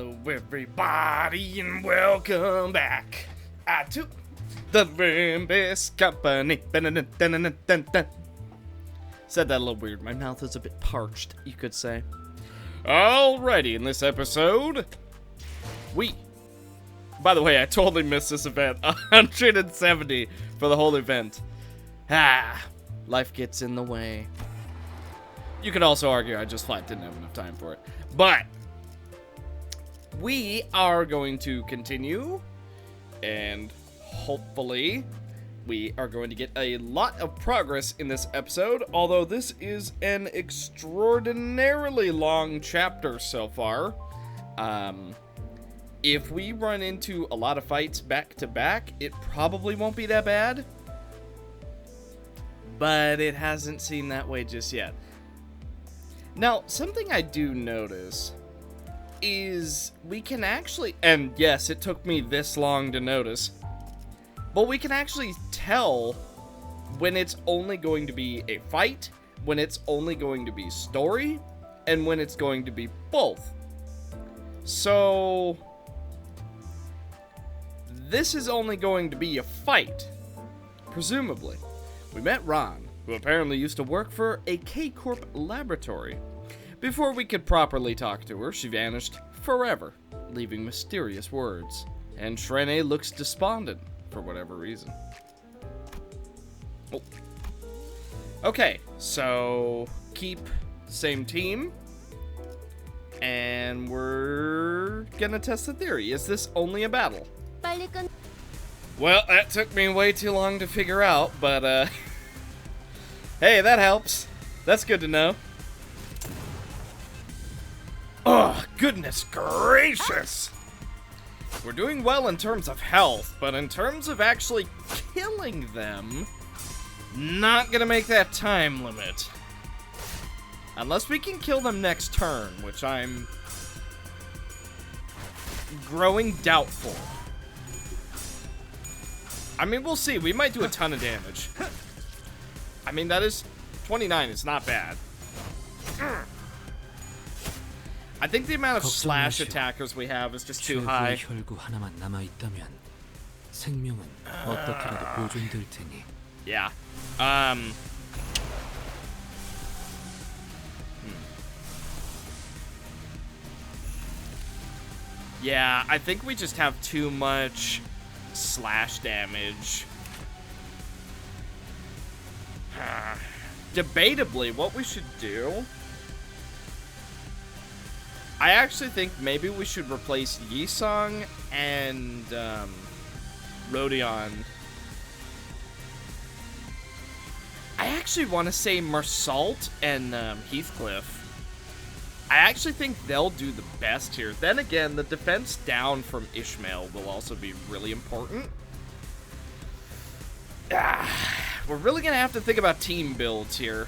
Hello everybody and welcome back to the Limbus Company. Said that a little weird. My mouth is a bit parched, you could say. Alrighty, in this episode, by the way, I totally missed this event. 170 for the whole event. Life gets in the way. You could also argue I just flat didn't have enough time for it. But we are going to continue, and hopefully we are going to get a lot of progress in this episode, although this is an extraordinarily long chapter so far. If we run into a lot of fights back to back, it probably won't be that bad, but it hasn't seemed that way just yet. Now, something I do notice is we can actually, and yes, it took me this long to notice, but we can actually tell when it's only going to be a fight, when it's only going to be story, and when it's going to be both. So this is only going to be a fight, presumably. We met Ron, who apparently used to work for a K-Corp laboratory. Before we could properly talk to her, she vanished forever, leaving mysterious words. And Shrene looks despondent, for whatever reason. Oh. Okay, so keep same team. And we're gonna test the theory. Is this only a battle? Well, that took me way too long to figure out, but hey, that helps. That's good to know. Oh, goodness gracious! We're doing well in terms of health, but in terms of actually killing them, not gonna make that time limit. Unless we can kill them next turn, which I'm growing doubtful. I mean, we'll see. We might do a ton of damage. I mean, that is 29 is not bad. I think the amount of slash attackers we have is just too high. Yeah. Yeah, I think we just have too much slash damage. Debatably, what we should do, I actually think maybe we should replace Yisong and Rodion. I actually want to say Marsault and Heathcliff. I actually think they'll do the best here. Then again, the defense down from Ishmael will also be really important. We're really going to have to think about team builds here.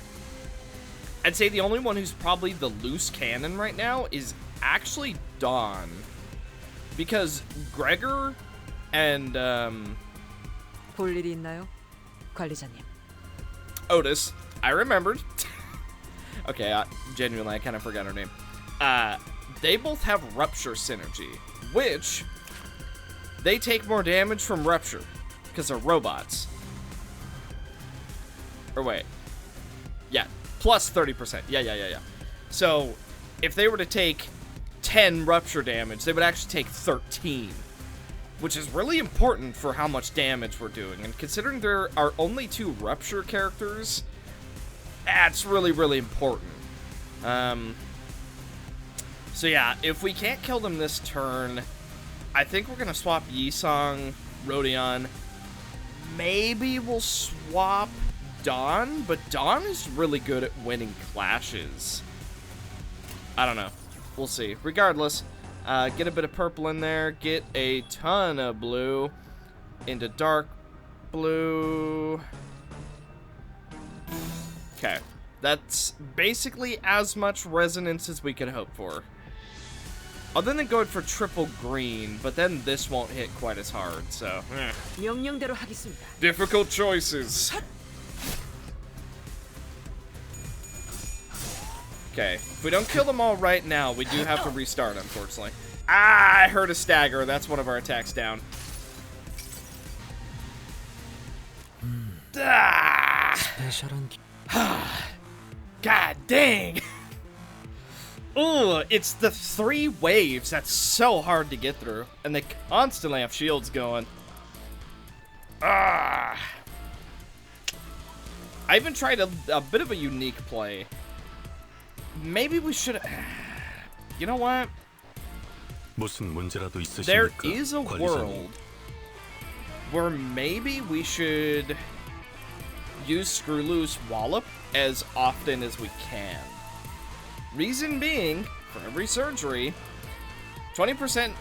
I'd say the only one who's probably the loose cannon right now is actually Dawn. Because Gregor and Otis, I remembered. Okay, genuinely, I kind of forgot her name. They both have Rupture synergy, which they take more damage from Rupture because they're robots. Or wait. Yeah, plus 30%. Yeah. So, if they were to take 10 Rupture damage, they would actually take 13. Which is really important for how much damage we're doing. And considering there are only 2 Rupture characters, that's really, really important. So yeah, if we can't kill them this turn, I think we're going to swap Yisong, Rodion. Maybe we'll swap Dawn, but Dawn is really good at winning clashes. I don't know. We'll see. Regardless, get a bit of purple in there, get a ton of blue into dark blue. Okay. That's basically as much resonance as we could hope for. Other than going for triple green, but then this won't hit quite as hard, so. Difficult choices. Okay, if we don't kill them all right now, we do have to restart, unfortunately. Ah, I heard a stagger. That's one of our attacks down. God dang. Ooh, it's the 3 waves that's so hard to get through. And they constantly have shields going. Ah. I even tried a bit of a unique play. Maybe we should... You know what? There is a world where maybe we should use Screw Loose Wallop as often as we can. Reason being, for every surgery, 20%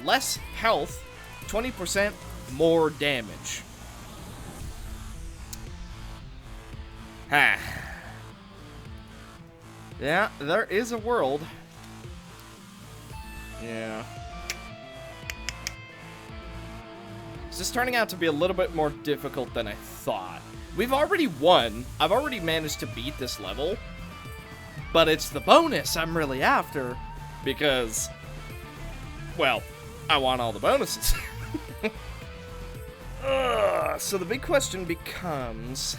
less health, 20% more damage. Yeah, there is a world. Yeah. This is turning out to be a little bit more difficult than I thought. We've already won. I've already managed to beat this level. But it's the bonus I'm really after. Because, well, I want all the bonuses. So the big question becomes,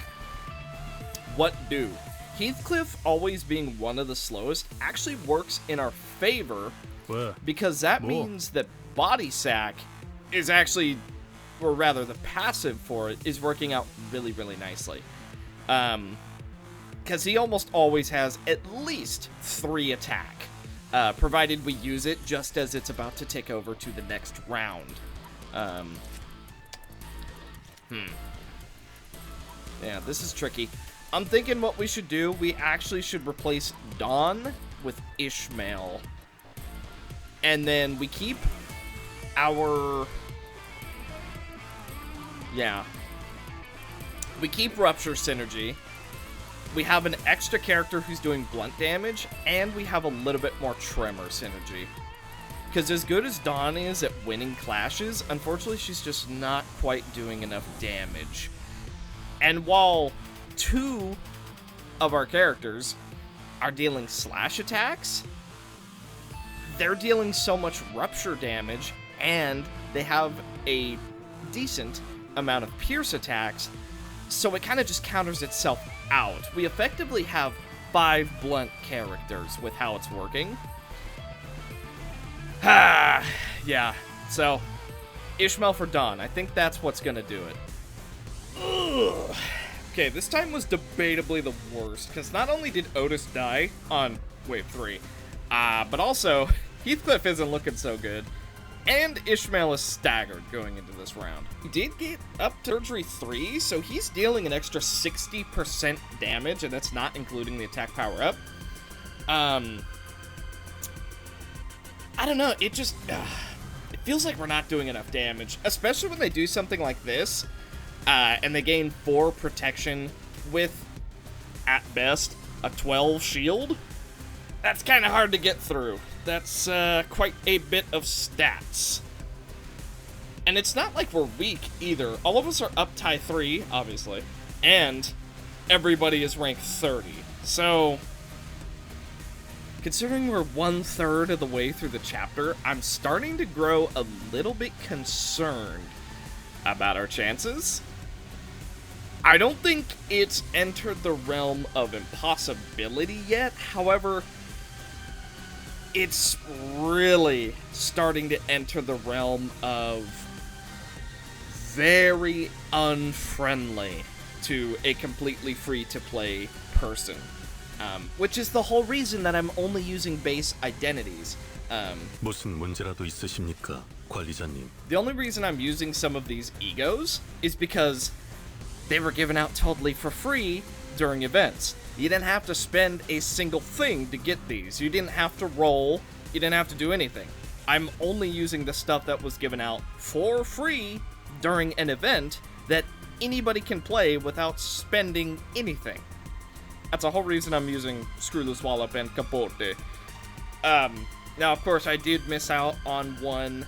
what do? Heathcliff always being one of the slowest actually works in our favor. Because that means that Body Sack is actually, or rather the passive for it, is working out really, really nicely. Because he almost always has at least 3 attack, provided we use it just as it's about to take over to the next round. Yeah, this is tricky. I'm thinking what we should do, we actually should replace Dawn with Ishmael. And then we keep our... Yeah. We keep Rupture Synergy. We have an extra character who's doing blunt damage, and we have a little bit more Tremor Synergy. Because as good as Dawn is at winning clashes, unfortunately she's just not quite doing enough damage. And while 2 of our characters are dealing slash attacks, they're dealing so much rupture damage, and they have a decent amount of pierce attacks, so it kind of just counters itself out. We effectively have 5 blunt characters with how it's working. Yeah, so Ishmael for Dawn. I think that's what's gonna do it. Ugh. Okay, this time was debatably the worst, because not only did Otis die on wave 3, but also Heathcliff isn't looking so good, and Ishmael is staggered going into this round. He did get up to surgery 3, so he's dealing an extra 60% damage, and that's not including the attack power up. I don't know, it just, it feels like we're not doing enough damage, especially when they do something like this, and they gain 4 protection with, at best, a 12 shield. That's kind of hard to get through. That's quite a bit of stats. And it's not like we're weak either. All of us are up tie 3, obviously, and everybody is ranked 30. So, considering we're 1/3 of the way through the chapter, I'm starting to grow a little bit concerned about our chances. I don't think it's entered the realm of impossibility yet. However, it's really starting to enter the realm of very unfriendly to a completely free-to-play person. Which is the whole reason that I'm only using base identities. 무슨 문제라도 있으십니까, 관리자님? The only reason I'm using some of these egos is because they were given out totally for free during events. You didn't have to spend a single thing to get these. You didn't have to roll. You didn't have to do anything. I'm only using the stuff that was given out for free during an event that anybody can play without spending anything. That's the whole reason I'm using Screw Loose Wallop and Capote. Now, of course, I did miss out on one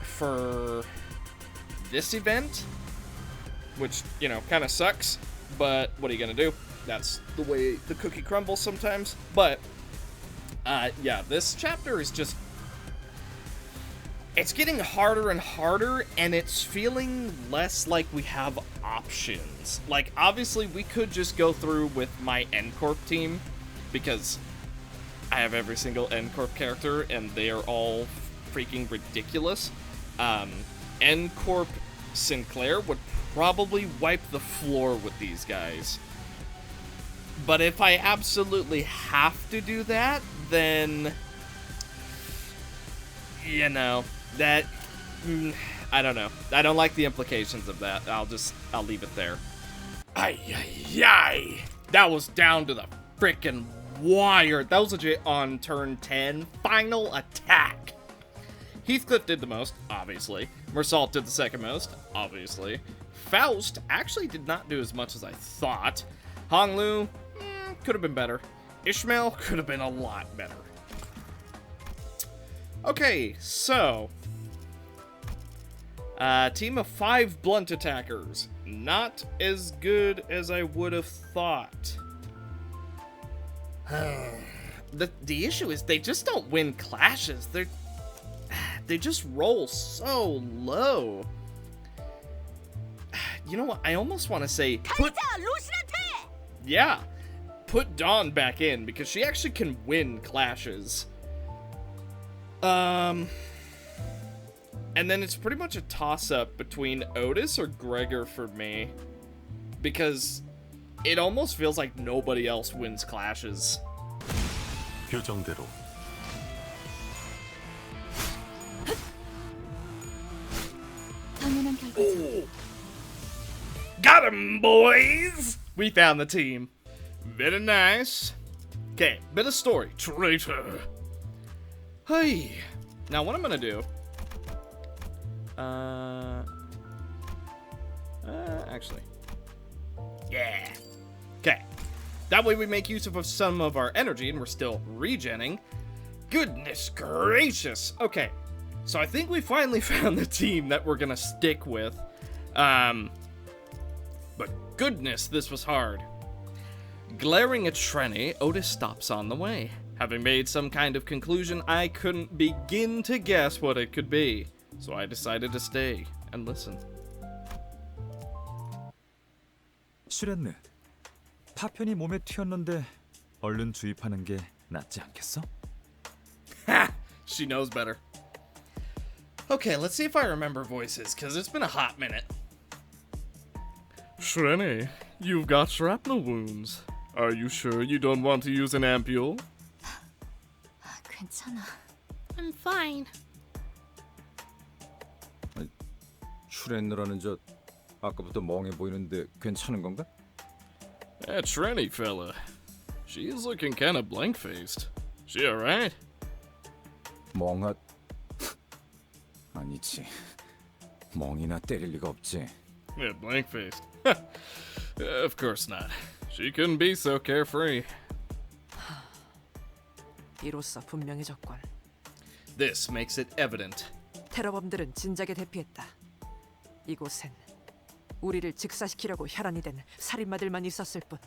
for this event, which, you know, kind of sucks, but what are you going to do? That's the way the cookie crumbles sometimes. But Yeah, this chapter is just... It's getting harder and harder, and it's feeling less like we have options. Like, obviously, we could just go through with my N-Corp team, because I have every single N-Corp character, and they are all freaking ridiculous. N-Corp Sinclair would probably wipe the floor with these guys. But if I absolutely have to do that, then... You know, that... I don't know. I don't like the implications of that. I'll leave it there. Ay, ay, ay. That was down to the frickin' wire. That was legit on turn 10. Final attack. Heathcliff did the most, obviously. Mersault did the second most, obviously. Faust actually did not do as much as I thought. Honglu, could have been better. Ishmael could have been a lot better. Okay, so... team of 5 blunt attackers. Not as good as I would have thought. The issue is they just don't win clashes. They just roll so low. You know what? I almost want to say put Dawn back in, because she actually can win clashes. And then it's pretty much a toss-up between Otis or Gregor for me, because it almost feels like nobody else wins clashes. 표정대로. Oh. Got him, boys! We found the team. Very nice. Okay, bit of story. Traitor. Hey. Now what I'm gonna do... actually. Yeah. Okay. That way we make use of some of our energy and we're still regenning. Goodness gracious. Okay. So I think we finally found the team that we're gonna stick with. But goodness, this was hard. Glaring at Shrenny, Otis stops on the way. Having made some kind of conclusion, I couldn't begin to guess what it could be. So I decided to stay and listen. 슈렌느, 파편이 몸에 튀었는데 얼른 주입하는 게 낫지 않겠어? Ha! She knows better. Okay, let's see if I remember voices, because it's been a hot minute. Shrenny, you've got shrapnel wounds. Are you sure you don't want to use an ampule? 괜찮아. I'm fine. 슈렌느라는 저 아까부터 멍해 보이는데 괜찮은 건가? That Shrenny fella. She is looking kinda blank-faced. She alright? 멍하... 아니지. 멍이나 때릴 리가 없지. Yeah, blank-faced. Of course not. She couldn't be so carefree. 이로써 분명해졌군. This makes it evident. 테러범들은 진작에 대피했다. 이곳엔 우리를 즉사시키려고 혈안이 된 살인마들만 있었을 뿐.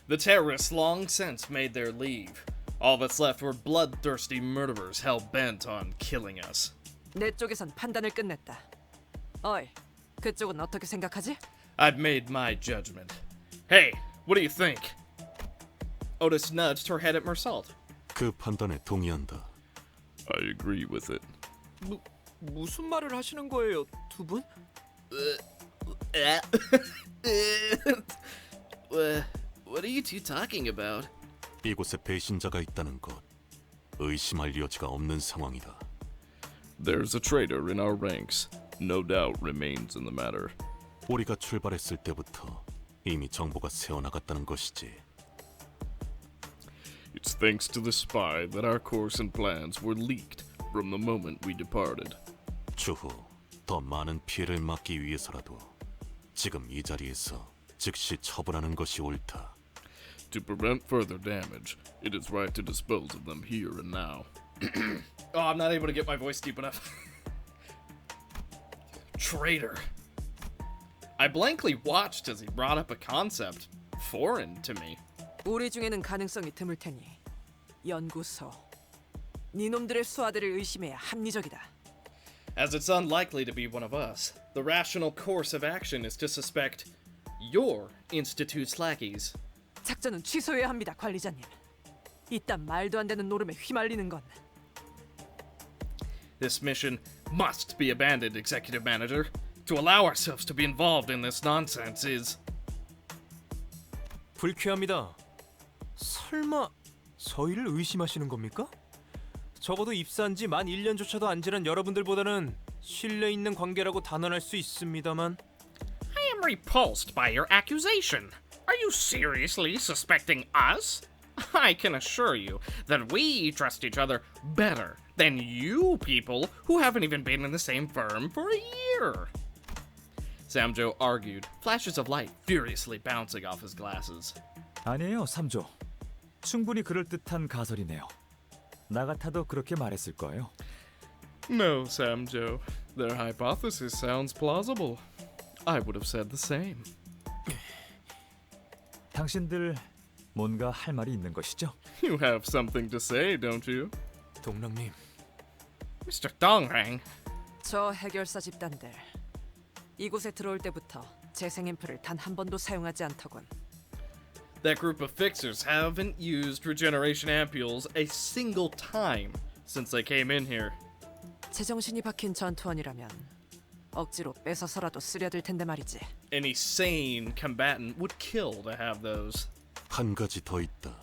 The terrorists long since made their leave. All that's left were bloodthirsty murderers hell-bent on killing us. 내 쪽에선 판단을 끝냈다. 어이, 그쪽은 어떻게 생각하지? I've made my judgment. Hey, what do you think? Otis nudged her head at Mersault. 그 판단에 동의한다. I agree with it. 무슨 말을 하시는 거예요, 두 분? What are you two talking about? 이곳에 배신자가 있다는 것. 의심할 여지가 없는 상황이다. There's a traitor in our ranks. No doubt remains in the matter. 우리가 출발했을 때부터 이미 정보가 새어나갔다는 것이지. It's thanks to the spy that our course and plans were leaked from the moment we departed. 추후 더 많은 피해를 막기 위해서라도 지금 이 자리에서 즉시 처분하는 것이 옳다. To prevent further damage, it is right to dispose of them here and now. Oh, I'm not able to get my voice deep enough. Traitor. I blankly watched as he brought up a concept foreign to me. 우리 중에는 가능성이 드물 테니 연구소. 니놈들의 수하들을 의심해야 합리적이다. As it's unlikely to be one of us, the rational course of action is to suspect your institute's lackeys. 작전은 취소해야 합니다, 관리자님. 이딴 말도 안 되는 노름에 휘말리는 건. This mission must be abandoned, Executive Manager. To allow ourselves to be involved in this nonsense is... 불쾌합니다. 설마 저희를 의심하시는 겁니까? 적어도 입사한 지 만 1년조차도 안 지난 여러분들보다는 신뢰 있는 관계라고 단언할 수 있습니다만. I am repulsed by your accusation. Are you seriously suspecting us? I can assure you that we trust each other better than you people who haven't even been in the same firm for a year. Samjo argued, flashes of light furiously bouncing off his glasses. 아니에요, 삼조. 충분히 그럴듯한 가설이네요. 나 같아도 그렇게 말했을 거예요. No, Samjo. Their hypothesis sounds plausible. I would have said the same. 당신들 뭔가 할 말이 있는 것이죠? You have something to say, don't you? 동랑님, Mr. Dongrang. 저 해결사 집단들. 이곳에 들어올 때부터 재생 앰플을 단 한 번도 사용하지 않더군. That group of fixers haven't used regeneration ampules a single time since they came in here. 제정신이 박힌 전투원이라면 억지로 뺏어서라도 쓰려들 텐데 말이지. Any sane combatant would kill to have those. 한 가지 더 있다.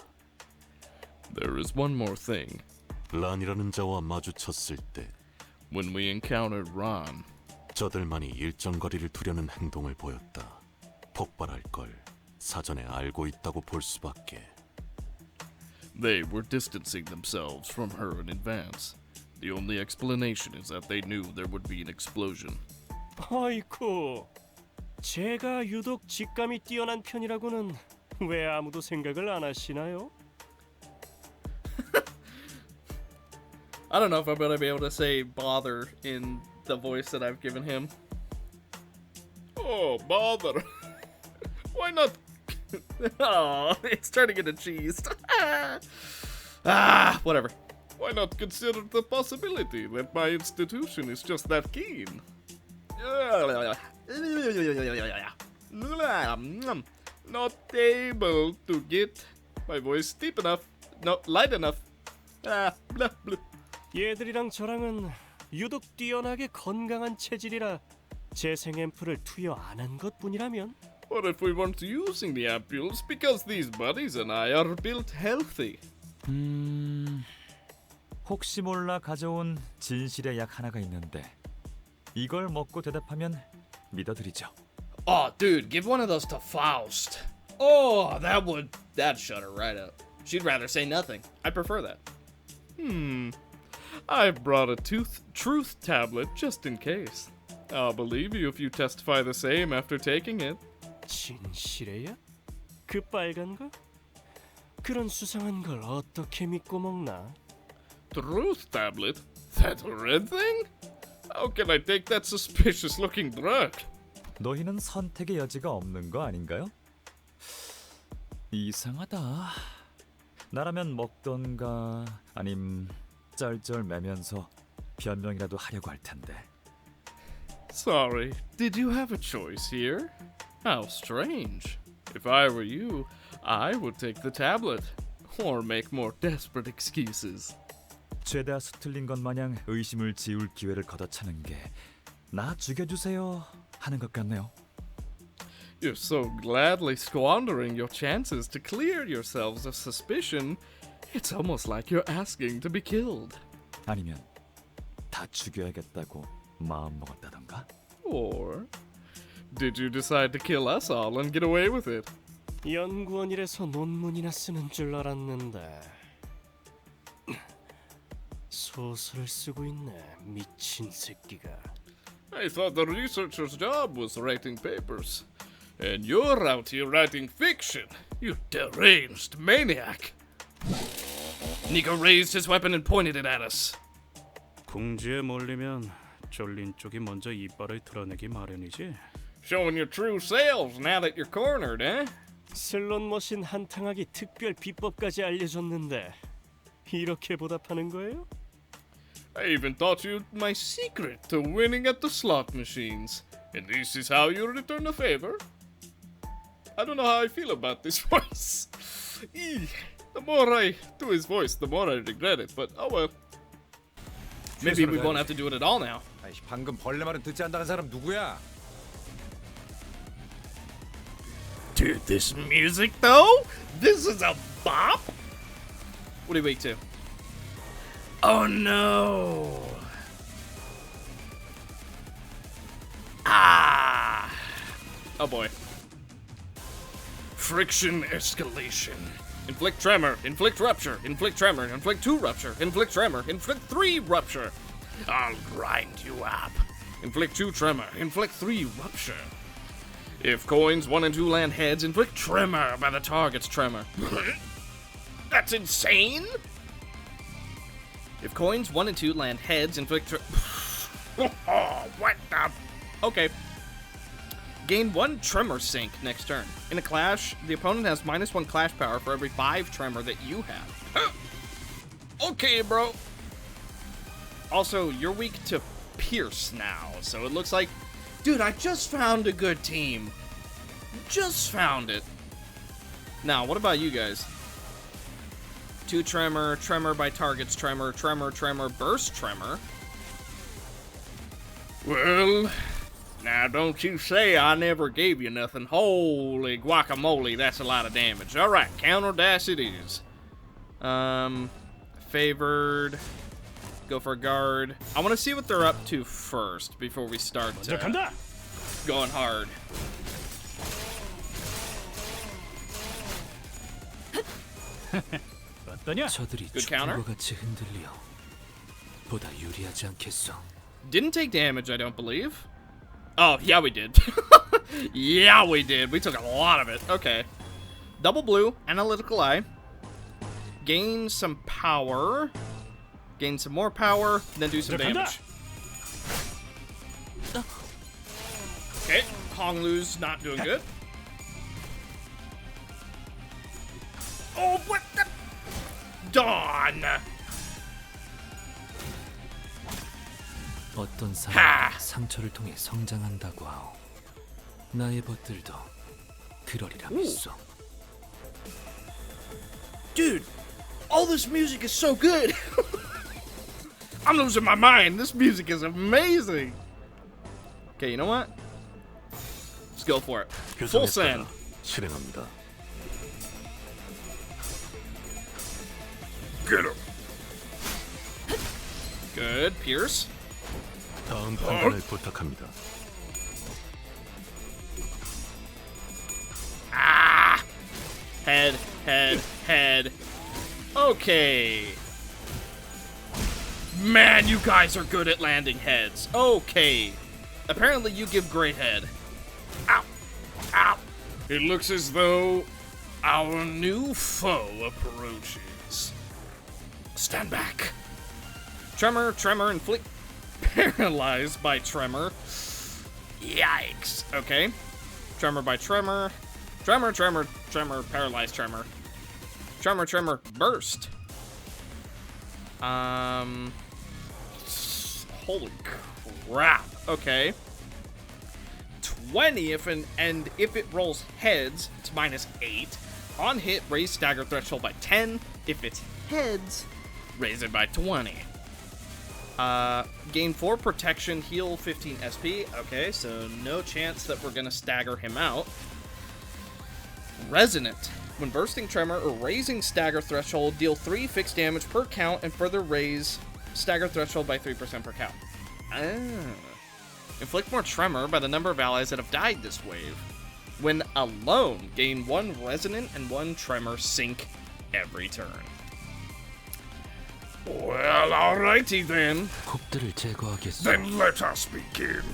There is one more thing. 란이라는 자와 마주쳤을 때 When we encountered Ron, 저들만이 일정 거리를 두려는 행동을 보였다. 폭발할 걸 사전에 알고 있다고 볼 수밖에. they were distancing themselves from her in advance. The only explanation is that they knew there would be an explosion. 아이쿠, 제가 유독 직감이 뛰어난 편이라고는 왜 아무도 생각을 안 하시나요? I don't know if I'm gonna be able to say bother in the voice that I've given him. Oh, bother. Why not? Oh, it's turning into cheese. Whatever. Why not consider the possibility that my institution is just that keen? Not able to get my voice deep enough, not light enough. Blah, blah. 얘들이랑 저랑은 유독 뛰어나게 건강한 체질이라 재생 앰플을 투여 안 한 것뿐이라면 What if we weren't using the ampules because these buddies and I are built healthy? 혹시 몰라 가져온 진실의 약 하나가 있는데 이걸 먹고 대답하면 믿어드리죠. Oh, dude, give one of those to Faust. Oh, that'd shut her right up. She'd rather say nothing. I prefer that. I've brought a truth tablet just in case. I'll believe you if you testify the same after taking it. 진실해야? 그 빨간 거? 그런 수상한 걸 어떻게 믿고 먹나? Truth tablet? That red thing? How can I take that suspicious-looking drug? 너희는 선택의 여지가 없는 거 아닌가요? 이상하다. 나라면 먹던가 아님 쩔쩔매면서 변명이라도 하려고 할 텐데. Sorry, did you have a choice here? How strange. If I were you, I would take the tablet, or make more desperate excuses. 죄다 수틀린 것 마냥 의심을 지울 기회를 걷어차는 게 나 죽여주세요 하는 것 같네요. You're so gladly squandering your chances to clear yourselves of suspicion, it's almost like you're asking to be killed. 아니면 다 죽여야겠다고 마음먹었다던가? Or did you decide to kill us all and get away with it? 연구원이라서 논문이나 쓰는 줄 알았는데 소설을 쓰고 있네, 미친 새끼가. I thought the researcher's job was writing papers. And you're out here writing fiction, you deranged maniac. Nico raised his weapon and pointed it at us. 궁지에 몰리면 쫄린 쪽이 먼저 이빨을 드러내기 마련이지. Showing your true selves now that you're cornered, eh? 슬롯 머신 한탕하기 특별 비법까지 알려줬는데 이렇게 보답하는 거예요? I even taught you my secret to winning at the slot machines. And this is how you return the favor? I don't know how I feel about this voice. The more I do his voice, the more I regret it, but oh well. Maybe we won't have to do it at all now. 아이씨, 방금 벌레 말은 듣지 않다는 사람 누구야? Dude, this music though? This is a bop? What are you weak to? Oh no! Ah! Oh boy. Friction escalation. Inflict tremor, inflict rupture, inflict tremor, inflict 2 rupture, inflict tremor, inflict 3 rupture. I'll grind you up. Inflict 2 tremor, inflict 3 rupture. If coins 1 and 2 land heads, inflict tremor by the target's tremor. That's insane! If coins 1 and 2 land heads, inflict what the? Okay. Gain 1 tremor sync next turn. In a clash, the opponent has -1 clash power for every 5 tremor that you have. Okay, bro. Also, you're weak to pierce now, so it looks like... Dude, I just found a good team. Just found it. Now, what about you guys? 2 tremor, tremor by target's tremor, tremor, tremor, burst tremor. Well... Now, don't you say I never gave you nothing. Holy guacamole, that's a lot of damage. Alright, counter dash it is. Favored. Go for a guard. I want to see what they're up to first before we start going hard. Good counter. Didn't take damage, I don't believe. Oh, yeah, we did. Yeah, we did. We took a lot of it. Okay. Double blue, analytical eye. Gain some power. Gain some more power, then do some damage. Okay, Honglu's not doing good. Oh, what the? Dawn! 어떤 사람이 상처를 통해 성장한다고 하오. 나의 벗들도 그러리라 믿소. Dude, all this music is so good. I'm losing my mind. This music is amazing. Okay, you know what? Let's go for it. Full send. 실행합니다. Get him. Good, Pierce. 다음 판단을 부탁합니다. Ah! Head, head, head. Okay. Man, you guys are good at landing heads. Okay. Apparently you give great head. Ow. Ow. It looks as though our new foe approaches. Stand back. Tremor, tremor, inflict. Paralyzed by tremor. Yikes. Okay. Tremor by tremor. Tremor, tremor, tremor, paralyzed tremor. Tremor, tremor, burst. Holy crap. Okay. 20 if it rolls heads, it's -8. On hit, raise stagger threshold by 10. If it's heads, raise it by 20. Gain 4 protection, heal 15 SP. Okay, so no chance that we're gonna stagger him out. Resonant. When bursting tremor or raising stagger threshold, deal 3 fixed damage per count and further raise stagger threshold by 3% per count. Inflict more tremor by the number of allies that have died this wave. When alone, gain 1 resonant and 1 tremor sync every turn. Well, alrighty then. 곱들을 제거하겠소. Then let us begin.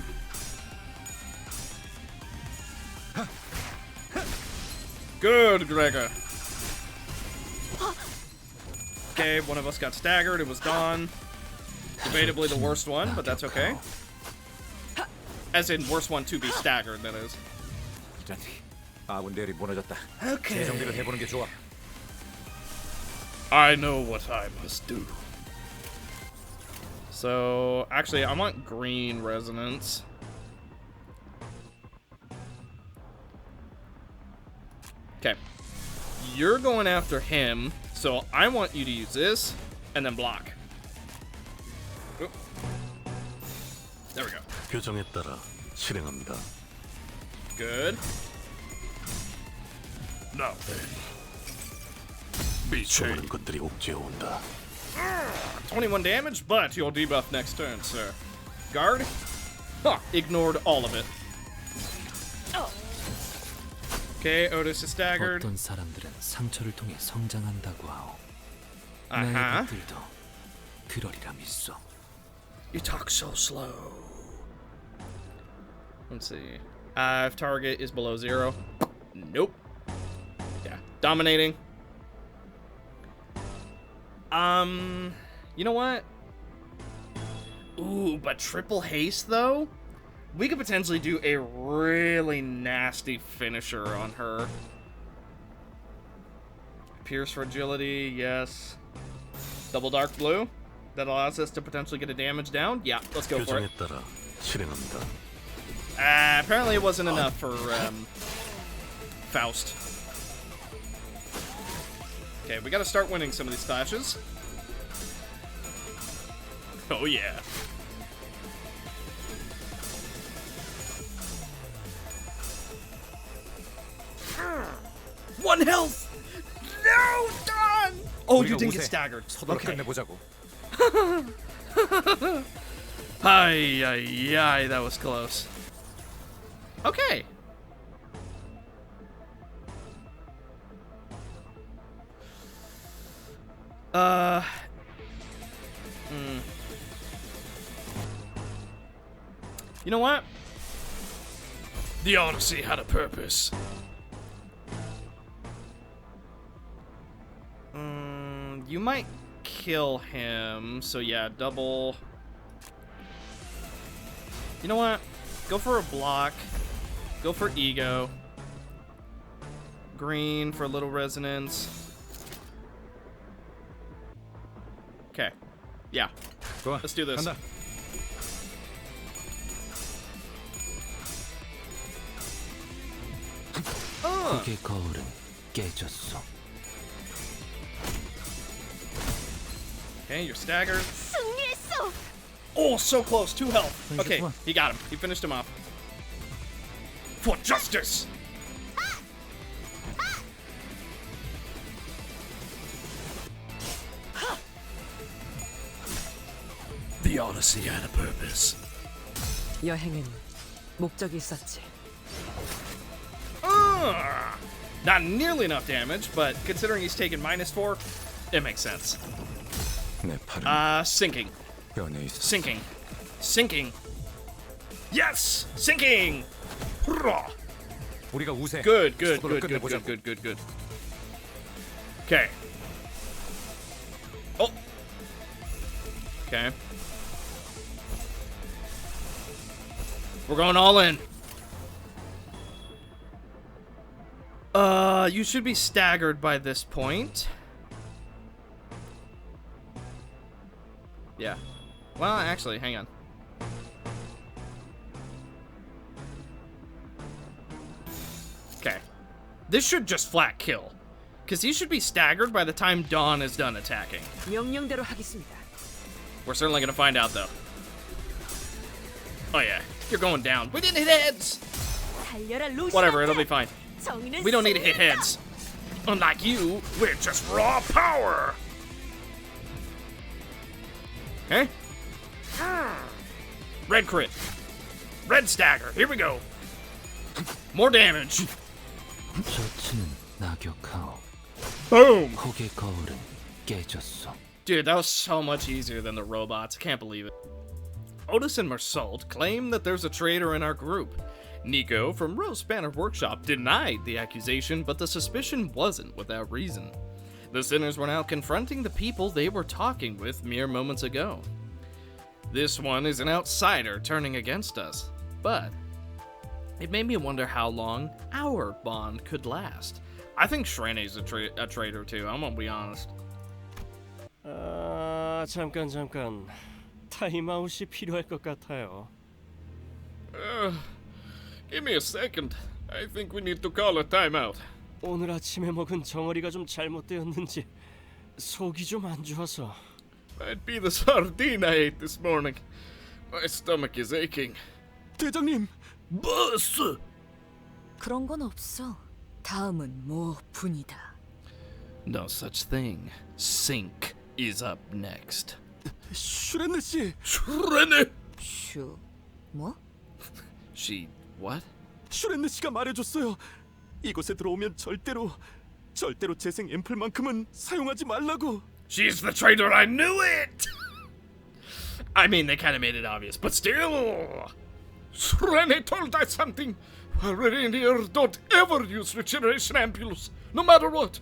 Good, Gregor. Okay, one of us got staggered. It was Dawn. Debatably the worst one, but that's okay. As in, worst one to be staggered, that is. 아군 대열이 무너졌다. Okay. 재정비를 해보는 게 좋아. I know what I must do. So, actually, I want green resonance. Okay. You're going after him, so I want you to use this, and then block. Oop. There we go. 규정에 따라 실행합니다. Good. Now then, be 수많은 changed. 것들이 옥죄어 온다. 21 damage, but you'll debuff next turn, sir. Guard? Huh, ignored all of it. Okay, Otis is staggered. 어떤 사람들은 상처를 통해 성장한다고 하오. Uh-huh. 나의 것들도 그러리라 믿소. You talk so slow. Let's see. If target is below 0. Nope. Yeah, dominating. You know what? Ooh, but triple haste though? We could potentially do a really nasty finisher on her. Pierce for agility, yes. Double dark blue. That allows us to potentially get a damage down. Yeah, let's go for 규정에 it. 따라 실행합니다. Apparently it wasn't enough for Faust. Okay, we gotta start winning some of these clashes. Oh yeah. One health! No, Don! Oh, you didn't get staggered. 서둘러 Okay. 끝내보자고. Ay, ay, ay, that was close. Okay. You know what? The Odyssey had a purpose. You might kill him, so yeah, double. You know what? Go for a block. Go for ego. Green for a little resonance. Okay. Yeah. 좋아. Let's do this. 간다. 흑의 거울은 깨졌어. Okay, you're staggered. Oh, so close. 2 health. Okay, he got him. He finished him off. For justice! The Odyssey had a purpose. 여행엔 목적이 있었지. Not nearly enough damage, but considering he's taken -4, it makes sense. 내 팔은 Sinking. 뼈에 있어. Sinking. Sinking. Yes! Sinking! Hurrah! 우리가 우세. Good, good, 서둘러 good, good, 끝내보자고. good, good, good, good. Okay. Oh. Okay. We're going all in. You should be staggered by this point. Yeah. Well, actually, hang on. Okay. This should just flat kill. Because he should be staggered by the time Dawn is done attacking. 명령대로 하겠습니다. We're certainly going to find out, though. Oh, yeah. You're going down. We didn't hit heads! Whatever, it'll be fine. We don't need to hit heads. Unlike you, we're just raw power! Okay? Red crit. Red stagger. Here we go. More damage. 저치는 낙역하오. Boom! 흑의 거울은 깨졌어. Dude, that was so much easier than the robots. I can't believe it. Otis and Mersault claim that there's a traitor in our group. Nico from Rose Banner Workshop denied the accusation, but the suspicion wasn't without reason. The sinners were now confronting the people they were talking with mere moments ago. This one is an outsider turning against us, but it made me wonder how long our bond could last. I think Shrene's a traitor too, I'm gonna be honest. 잠깐. 타임아웃이 필요할 것 같아요. Give me a second. I think we need to call a timeout. 오늘 아침에 먹은 정어리가 좀 잘못되었는지 속이 좀 안 좋아서. Might be the sardine I ate this morning. My stomach is aching. 대장님, Boss! 그런 건 없어. 다음은 뭐 분이다. No such thing. Sync is up next. 슈렌네 씨, Rene! 슈, 뭐? She what? 슈렌네 씨가 말해줬어요. 이곳에 들어오면 절대로 재생 앰플만큼은 사용하지 말라고. She's the traitor, I knew it! I mean, they kind of made it obvious, but still! Rene told us something. We're in here, don't ever use regeneration ampules, no matter what.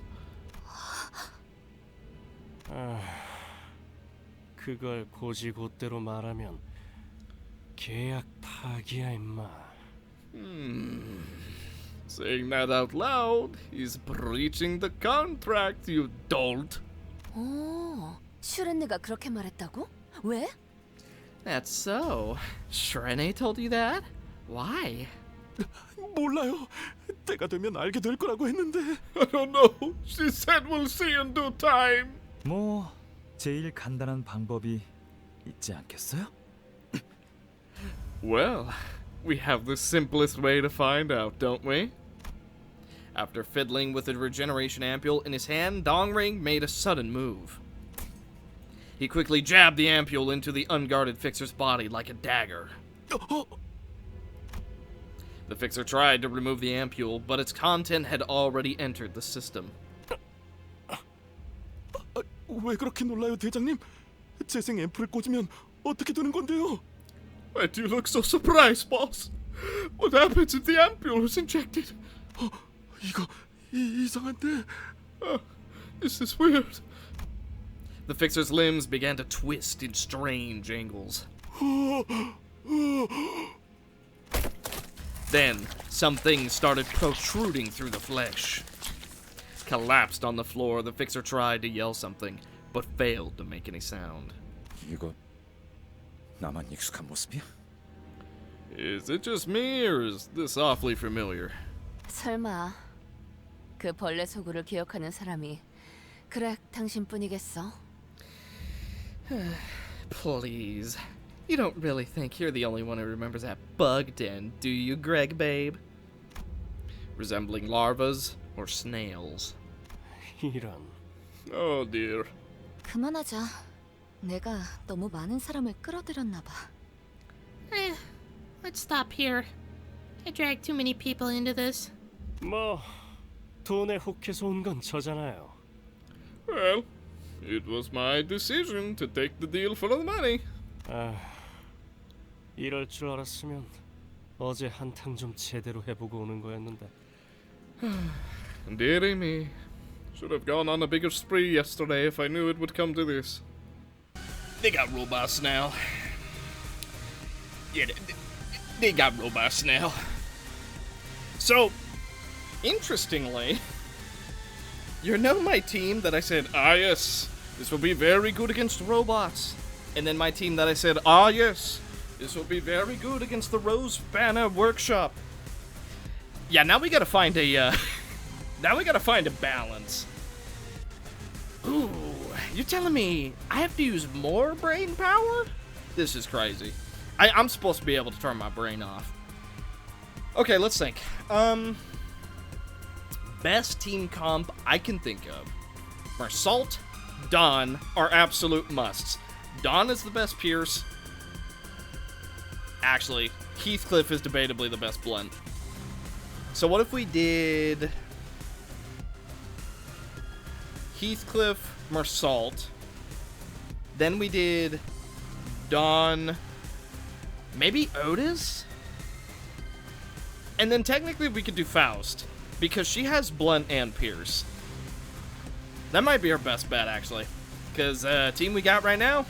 그걸 고지곧대로 말하면 계약 파기야 임마. Saying that out loud is breaching the contract, you dolt. 오, 슈렌느가 그렇게 말했다고? 왜? That's so. Shrene told you that? Why? 몰라요. 때가 되면 알게 될 거라고 했는데. I don't know. She said we'll see in due time. 뭐 제일 간단한 방법이 있지 않겠어요? Well, we have the simplest way to find out, don't we? After fiddling with the regeneration ampule in his hand, Dongring made a sudden move. He quickly jabbed the ampule into the unguarded Fixer's body like a dagger. The Fixer tried to remove the ampule, but its content had already entered the system. 왜 그렇게 놀라요, 대장님? 재생 앰플을 꽂으면 어떻게 되는 건데요? Why do you look so surprised, boss? What happens if the ampule is injected? 이거 이상한데. This is weird. The Fixer's limbs began to twist in strange angles. Then, something started protruding through the flesh. Collapsed on the floor, the Fixer tried to yell something, but failed to make any sound. 이거 나만 익숙한 모습이야? Is it just me, or is this awfully familiar? 설마 그 벌레 소굴을 기억하는 사람이 그래 당신뿐이겠어? Please. You don't really think you're the only one who remembers that bug den, do you, Greg, babe? Resembling larvas or snails. 이런. Oh dear. 그만하자. 내가 너무 많은 사람을 끌어들였나 봐. Let's stop here. I dragged too many people into this. 뭐 돈에 혹해서 온 건 저잖아요. Well, it was my decision to take the deal for the money. 이럴 줄 알았으면 어제 한탕 좀 제대로 해보고 오는 거였는데. Dearie me. Should have gone on a bigger spree yesterday if I knew it would come to this. They got robots now. Yeah, they got robots now. So, interestingly, you know my team that I said, yes, this will be very good against robots. And then my team that I said, yes, this will be very good against the Rose Banner Workshop. Yeah, now we gotta find a, now we gotta find a balance. Ooh, you're telling me I have to use more brain power? This is crazy. I'm supposed to be able to turn my brain off. Okay, let's think. Best team comp I can think of. Marsault, Dawn are absolute musts. Dawn is the best Pierce. Actually, Heathcliff is debatably the best Blunt. So what if we did Heathcliff, Marsault, then we did Dawn, maybe Otis? And then technically we could do Faust, because she has Blunt and Pierce. That might be our best bet, actually. Because team we got right now,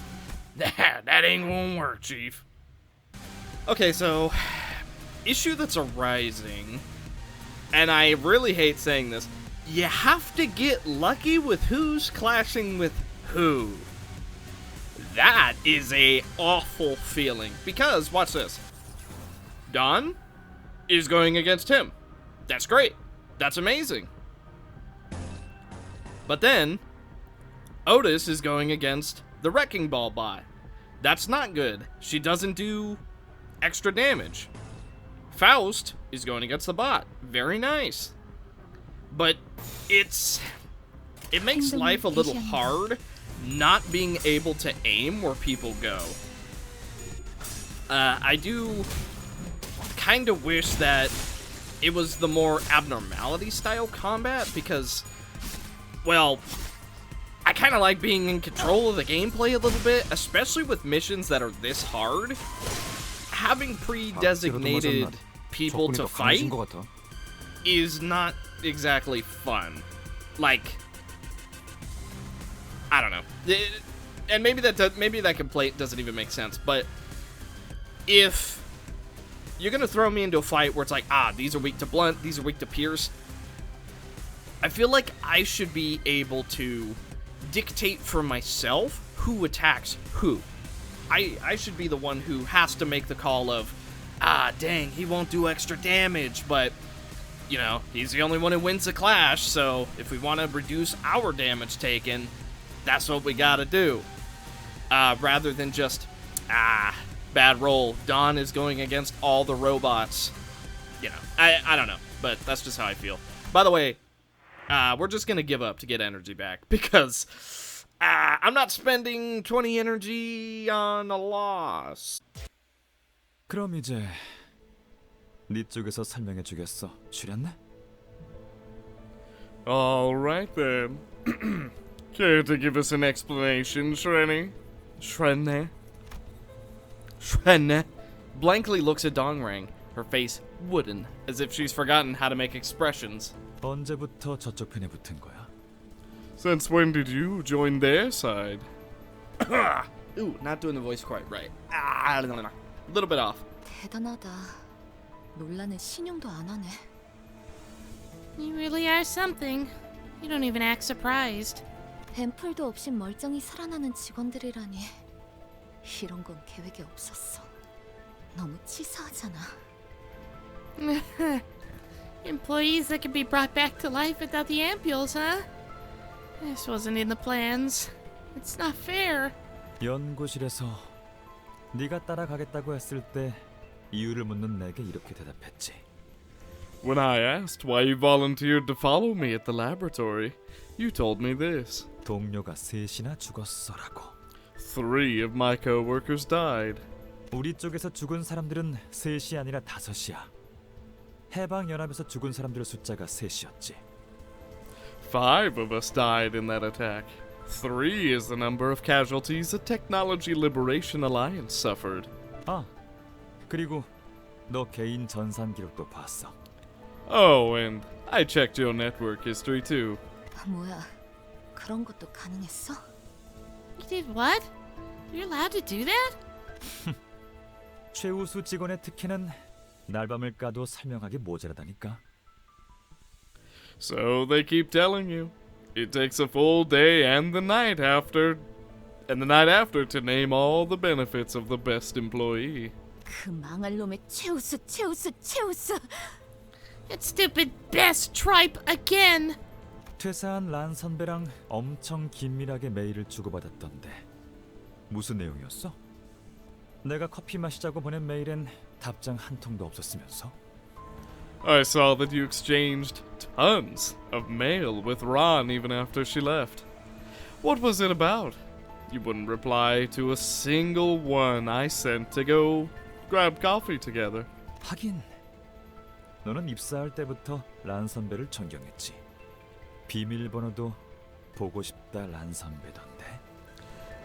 that ain't gonna work, Chief. Okay, so issue that's arising, and I really hate saying this, you have to get lucky with who's clashing with who. That is a awful feeling. Because, watch this. Don is going against him. That's great. That's amazing. But then, Otis is going against the Wrecking Ball bot. That's not good. She doesn't do extra damage. Faust is going against the bot. Very nice. But it makes life a little hard not being able to aim where people go. I do kind of wish that it was the more abnormality style combat because, well, I kind of like being in control of the gameplay a little bit, especially with missions that are this hard. Having pre-designated people to fight is not exactly fun. Like, I don't know. And maybe that complaint doesn't even make sense, but if you're gonna throw me into a fight where it's like, these are weak to blunt, these are weak to pierce, I feel like I should be able to dictate for myself who attacks who. I should be the one who has to make the call of, dang, he won't do extra damage, but, you know, he's the only one who wins the clash, so if we want to reduce our damage taken, that's what we gotta do. Rather than just, bad roll. Dawn is going against all the robots. You know, I don't know, but that's just how I feel. By the way, we're just gonna give up to get energy back, because I'm not spending 20 energy on a loss. 그럼 이제 네 쪽에서 설명해 주겠어. 출연네? Alright then. Care to give us an explanation, Shrenny? Shrenne? Shrenne blankly looks at Dongrang, her face wooden, as if she's forgotten how to make expressions. 언제부터 저쪽 편에 붙은 거야? Since when did you join their side? Ooh, not doing the voice quite right. A little bit off. 대단하다. 논란에 신용도 안 하네. You really are something. You don't even act surprised. 앰플도 없이 멀쩡히 살아나는 직원들이라니. 이런 건 계획에 없었어. 너무 치사하잖아. Employees that can be brought back to life without the ampules, huh? This wasn't in the plans. It's not fair. 연구실에서 네가 따라가겠다고 했을 때 이유를 묻는 내게 이렇게 대답했지. When I asked why you volunteered to follow me at the laboratory, you told me this. 동료가 셋이나 죽었어라고. 3 of my co-workers died. 우리 쪽에서 죽은 사람들은 셋이 아니라 5이야. 해방연합에서 죽은 사람들의 숫자가 3이었지. 5 of us died in that attack. 3 is the number of casualties the Technology Liberation Alliance suffered. 그리고 너 개인 전산 기록도 봤어. Oh, and I checked your network history too. 뭐야? 그런 것도 가능했어? You did what? You're allowed to do that? 최우수 직원의 특혜는 날밤을 까도 설명하기 모자라다니까. So they keep telling you. It takes a full day and the night after to name all the benefits of the best employee. 그 망할 놈의 최우수. That stupid best tripe again. 퇴사한 란 선배랑 엄청 긴밀하게 메일을 주고받았던데 무슨 내용이었어? 내가 커피 마시자고 보낸 메일엔 답장 한 통도 없었으면서. I saw that you exchanged tons of mail with Ron even after she left. What was it about? You wouldn't reply to a single one I sent to go grab coffee together. 하긴 너는 입사할 때부터 란 선배를 존경했지. 비밀번호도 보고 싶다 란 선배던데.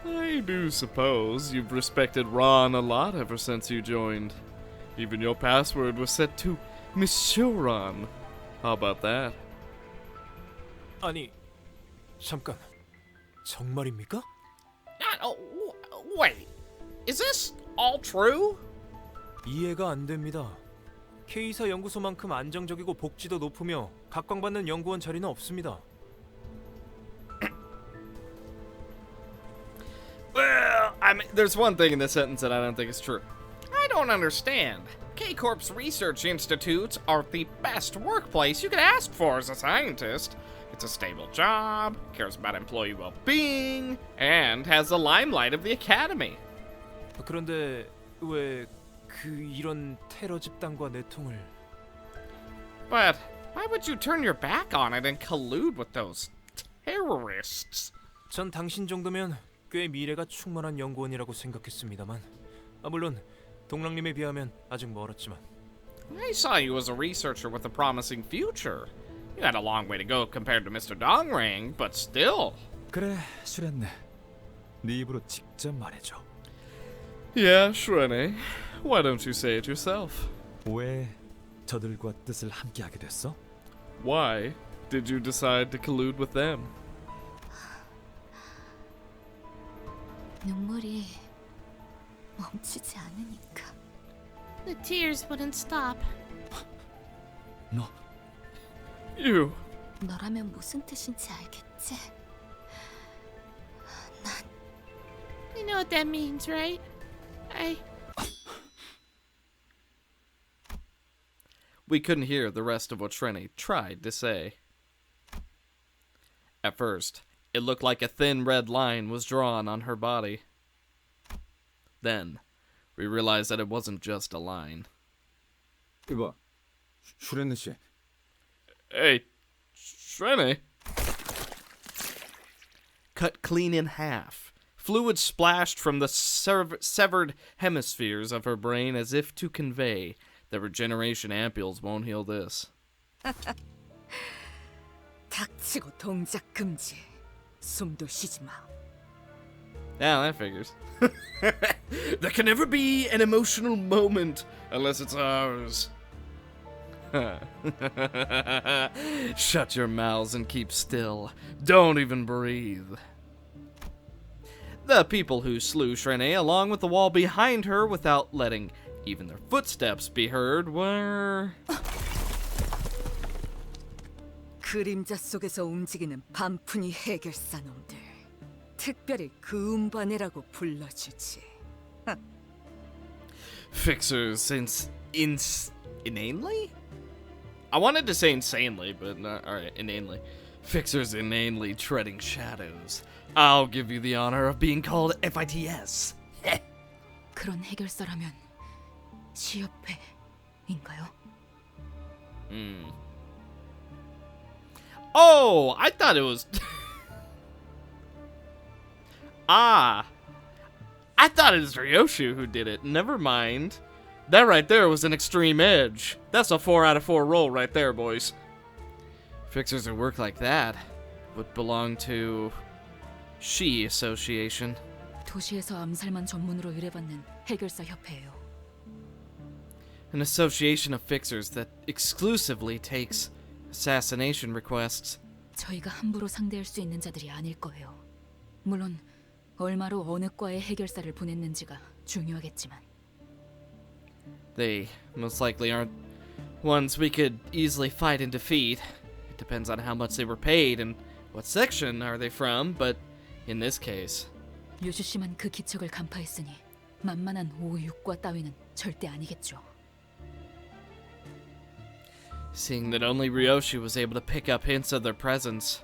I do suppose you've respected Ron a lot ever since you joined. Even your password was set to Monsieur Ron. How about that? 아니, 잠깐. 정말입니까? Wait, is this all true? 이해가 안 됩니다. K사 연구소만큼 안정적이고 복지도 높으며 각광받는 연구원 자리는 없습니다. Well, Man, there's one thing in this sentence that I don't think is true. I don't understand. K-Corp's research institutes are the best workplace you could ask for as a scientist. It's a stable job, cares about employee well-being, and has the limelight of the academy. 그런데 왜 이런 테러 집단과 내통을? But why would you turn your back on it and collude with those terrorists? 전 당신 정도면 꽤 미래가 충만한 연구원이라고 생각했습니다만, 물론 동랑님에 비하면 아직 멀었지만. I saw you as a researcher with a promising future. You had a long way to go compared to Mr. Dongrang, but still. 그래, 슈렌네. 네 입으로 직접 말해줘. Yeah, Shrene. Why don't you say it yourself? 왜 저들과 뜻을 함께하게 됐어? Why did you decide to collude with them? 눈물이 멈추지 않으니까. The tears wouldn't stop. 너 You. 너라면 무슨 뜻인지 알겠지? You know what that means, right? We couldn't hear the rest of what Shrene tried to say. At first, it looked like a thin red line was drawn on her body. Then, we realized that it wasn't just a line. 이봐, 슈렌네 씨. Hey, Shrene. Cut clean in half. Fluid splashed from the severed hemispheres of her brain as if to convey that regeneration ampules won't heal this. 닥치고 동작 금지. 숨도 쉬지 마. Yeah, that figures. There can never be an emotional moment unless it's ours. Shut your mouths and keep still. Don't even breathe. The people who slew Shrene, along with the wall behind her without letting even their footsteps be heard, were... 그림자 속에서 움직이는 반푼이 해결사 놈들. 특별히 그 음반이라고 불러주지. Fixers inanely? I wanted to say insanely, but not, alright, inanely. Fixers inanely treading shadows. I'll give you the honor of being called FITS. 그런 해결사라면 시협회인가요? Oh, I thought it was... I thought it was Ryoshu who did it. Never mind. That right there was an extreme edge. That's a 4 out of 4 roll right there, boys. Fixers who work like that would belong to... She Association. 도시에서 암살만 전문으로 의뢰받는 해결사 협회예요. An association of fixers that exclusively takes assassination requests. 저희가 함부로 상대할 수 있는 자들이 아닐 거예요. 물론 얼마로 어느 과에 해결사를 보냈는지가 중요하겠지만. They most likely aren't ones we could easily fight and defeat. It depends on how much they were paid and what section are they from, but in this case. 유주 씨만 그 기척을 간파했으니 만만한 5, 6과 따위는 절대 아니겠죠. Seeing that only Ryoshi was able to pick up hints of their presence,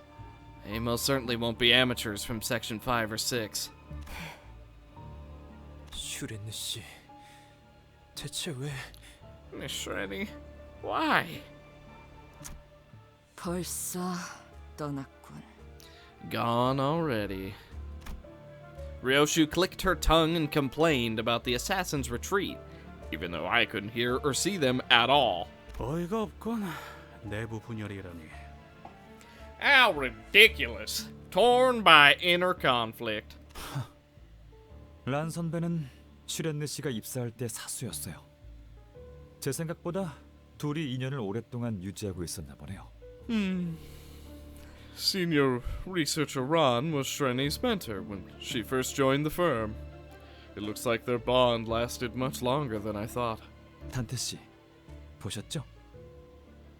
they most certainly won't be amateurs from section 5 or 6. 슈렌네 씨, 대체 왜? Miss Shreddy, why? 벌써 떠났군. Gone already. Ryoshu clicked her tongue and complained about the assassin's retreat, even though I couldn't hear or see them at all. 어이가 없군. 내부 분열이라니. How ridiculous. Torn by inner conflict. 란 선배는 슈렌느 씨가 입사할 때 사수였어요. 제 생각보다 둘이 인연을 오랫동안 유지하고 있었나 보네요. Senior researcher Ron was Shrene's mentor when she first joined the firm. It looks like their bond lasted much longer than I thought. 단테 씨, 보셨죠?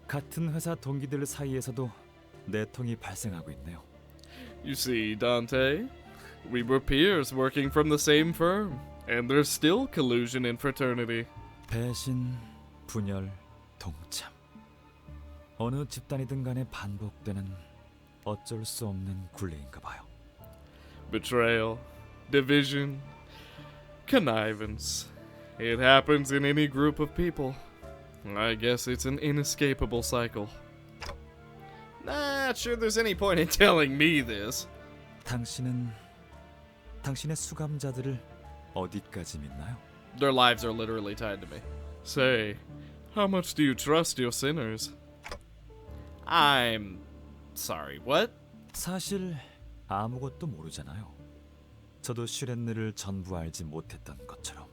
같은 회사 동기들 사이에서도 내통이 발생하고 있네요. You see, Dante, We were peers working from the same firm, and there's still collusion in fraternity. 배신, 분열, 동참. 어느 집단이든 간에 반복되는 어쩔 수 없는 굴레인가 봐요. Betrayal, division, connivance. It happens in any group of people. I guess it's an inescapable cycle. Not sure there's any point in telling me this. 당신은 당신의 수감자들을 어디까지 믿나요? Their lives are literally tied to me. Say, how much do you trust your sinners? I'm sorry, what? 사실 아무것도 모르잖아요. 저도 슈렌느를 전부 알지 못했던 것처럼.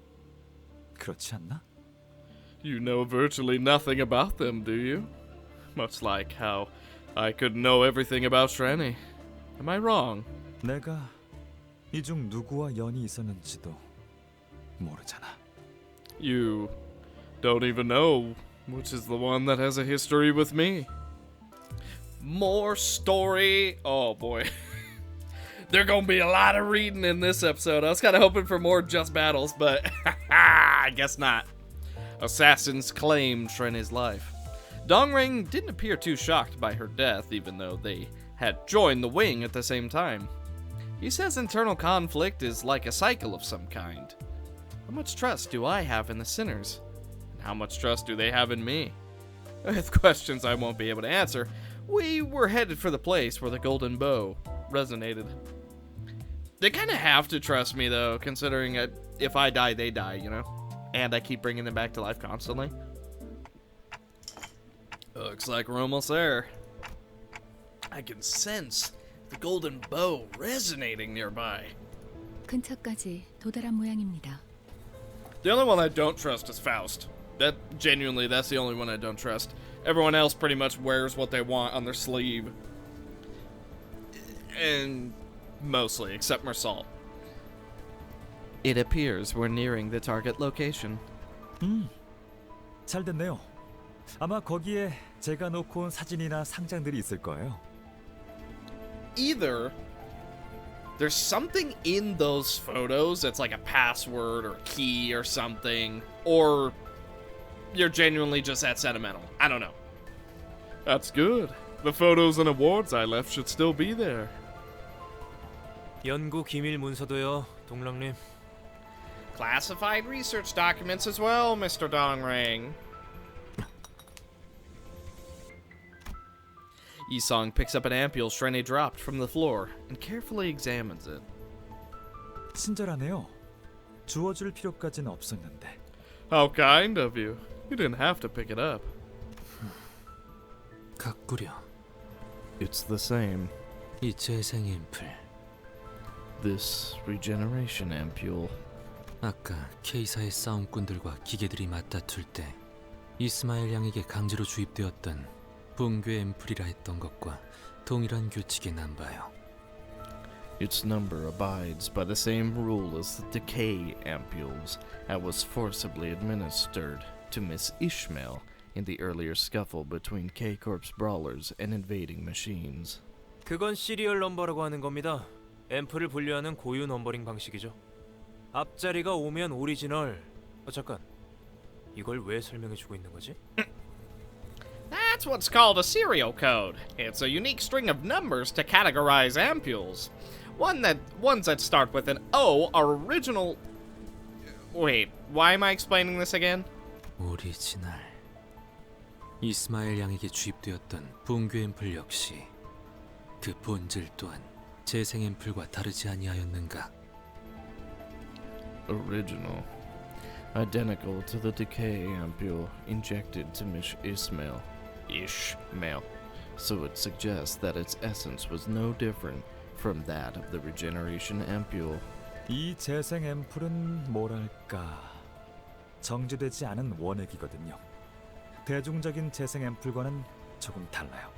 그렇지 않나? You know virtually nothing about them, do you? Much like how I could know everything about Shreni. Am I wrong? 내가 이 중 누구와 연이 있었는지도 모르잖아. You don't even know which is the one that has a history with me. More story. Oh boy. There's gonna be a lot of reading in this episode. I was kind of hoping for more just battles, but I guess not. Assassins claimed Shreni's life. Dongring didn't appear too shocked by her death, even though they had joined the wing at the same time. He says internal conflict is like a cycle of some kind. How much trust do I have in the sinners? And how much trust do they have in me? With questions I won't be able to answer, we were headed for the place where the golden bow resonated. They kind of have to trust me, though, considering if I die, they die, you know? And I keep bringing them back to life constantly. Looks like we're almost there. I can sense the golden bow resonating nearby. 근처까지 도달한 모양입니다. The only one I don't trust is Faust. That's the only one I don't trust. Everyone else pretty much wears what they want on their sleeve. And mostly, except Mersal. It appears we're nearing the target location. 잘 됐네요. 아마 거기에 제가 놓고 온 사진이나 상장들이 있을 거예요. Either there's something in those photos that's like a password or a key or something, or you're genuinely just that sentimental. I don't know. That's good. The photos and awards I left should still be there. 연구 기밀 문서도요, 동랑님. Classified research documents as well, Mr. Dongring. Yisong picks up an ampule Shreni dropped from the floor and carefully examines it. 친절하네요. 주워줄 필요까지는 없었는데. How kind of you. You didn't have to pick it up. 가꾸려. It's the same. 이 재생 앰플. This regeneration ampule. 아까 K사의 싸움꾼들과 기계들이 맞다툴 때 이스마엘 양에게 강제로 주입되었던 붕괴 앰플이라 했던 것과 동일한 규칙에 난바요. Its number abides by the same rule as the decay ampules that was forcibly administered to Miss Ishmael in the earlier scuffle between K-Corp's brawlers and invading machines. 그건 시리얼 넘버라고 하는 겁니다. 앰플을 분류하는 고유 넘버링 방식이죠. 앞자리가 오면 오리지널. 잠깐. 이걸 왜 설명해주고 있는 거지? That's what's called a serial code. It's a unique string of numbers to categorize ampules. Ones that start with an O are original. Wait, why am I explaining this again? 오리지널. 이스마엘 양에게 주입되었던 붕괴 앰플 역시 그 본질 또한 재생 앰플과 다르지 아니하였는가? Original. Identical to the decay ampule injected to Miss Ishmael. So it suggests that its essence was no different from that of the regeneration ampule. 이 재생 앰플은 뭐랄까 정제되지 않은 원액이거든요. 대중적인 재생 앰플과는 조금 달라요.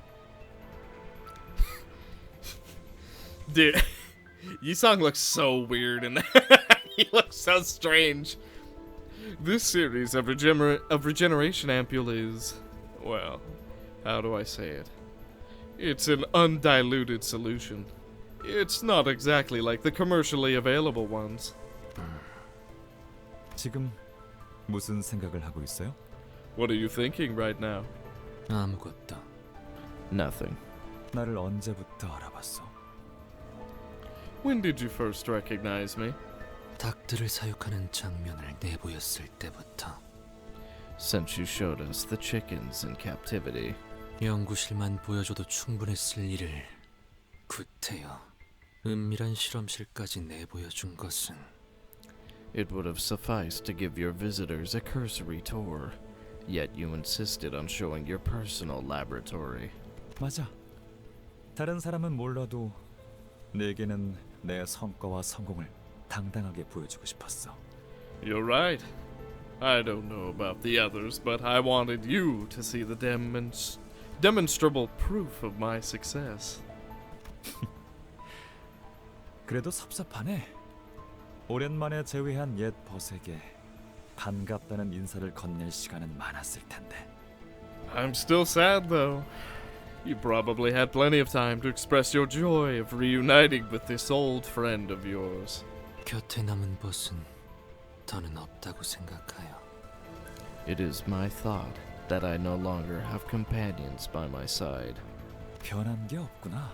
Dude, Yisong looks so weird in that. He looks so strange. This series of regeneration ampule is, well, how do I say it? It's an undiluted solution. It's not exactly like the commercially available ones. 지금 무슨 생각을 하고 있어요? What are you thinking right now? 아무것도. Nothing. 나를 언제부터 알아봤어? When did you first recognize me? 닭들을 사육하는 장면을 내보였을 때부터. Since you showed us the chickens in captivity. 연구실만 보여줘도 충분했을 일을 구태여 은밀한 실험실까지 내보여준 것은 It would have sufficed to give your visitors a cursory tour. Yet you insisted on showing your personal laboratory. 맞아. 다른 사람은 몰라도 내게는 내 성과와 성공을 당당하게 보여주고 싶었어. You're right. I don't know about the others, but I wanted you to see the demonstrable proof of my success. 그래도 섭섭하네. 오랜만에 재회한 옛 벗에게 반갑다는 인사를 건넬 시간은 많았을 텐데. I'm still sad, though. You probably had plenty of time to express your joy of reuniting with this old friend of yours. 곁에 남은 벗은 더는 없다고 생각하여. It is my thought that I no longer have companions by my side. 변한 게 없구나.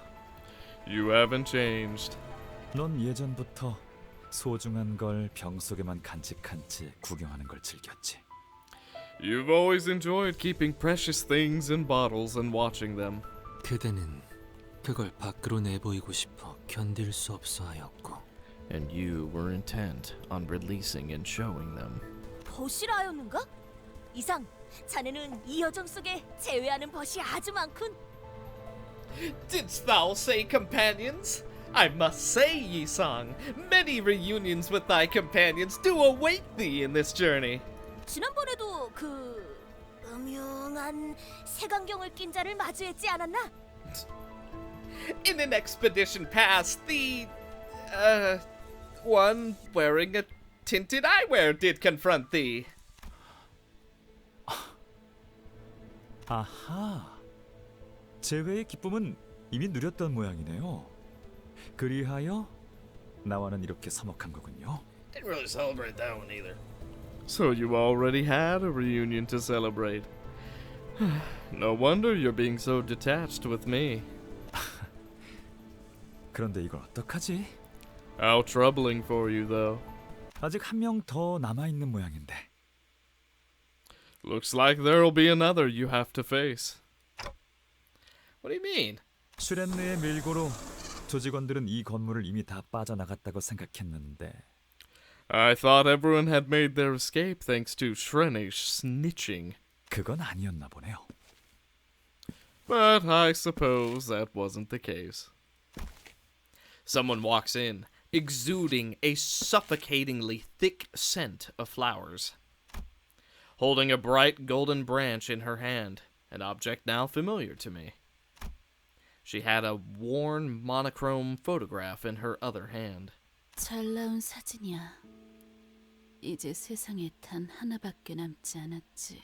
You haven't changed. 넌 예전부터 소중한 걸 병 속에만 간직한 채 구경하는 걸 즐겼지. You've always enjoyed keeping precious things in bottles and watching them. 그대는 그걸 밖으로 내보이고 싶어 견딜 수 없어 하였고. And you were intent on releasing and showing them. 벗이라였는가? 이상, 자네는 이 여정 속에 제외하는 벗이 아주 많군. Didst thou say companions? I must say, Yi-sang, many reunions with thy companions do await thee in this journey. 지난번에도 그 음흉한 색안경을 낀 자를 마주했지 않았나? In an expedition past, the one wearing a tinted eyewear did confront thee. 아하. 재회의 기쁨은 이미 누렸던 모양이네요. 그리하여 나와는 이렇게 서먹한 거군요. Didn't really celebrate that one either. So you already had a reunion to celebrate. No wonder you're being so detached with me. 그런데 이걸 어떡하지? How troubling for you, though. 아직 한 명 더 남아 있는 모양인데. Looks like there'll be another you have to face. What do you mean? 슈렌느의 밀고로 조직원들은 이 건물을 이미 다 빠져나갔다고 생각했는데. I thought everyone had made their escape thanks to Shrene's snitching. 그건 아니었나 보네요. But I suppose that wasn't the case. Someone walks in, exuding a suffocatingly thick scent of flowers. Holding a bright golden branch in her hand, an object now familiar to me. She had a worn monochrome photograph in her other hand. 잘 나온 사진이야. 이제 세상에 단 하나밖에 남지 않았지.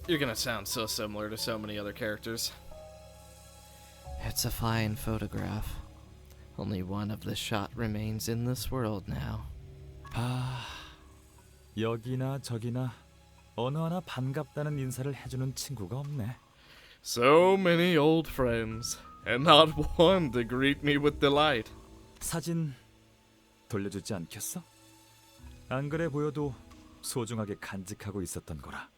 You're gonna sound so similar to so many other characters. It's a fine photograph. Only one of the shot remains in this world now. 아, 여기나 저기나 어느 하나 반갑다는 인사를 해주는 친구가 없네. So many old friends, and not one to greet me with delight. 사진 돌려주지 않겠어? 안 그래 보여도 소중하게 간직하고 있었던 거라.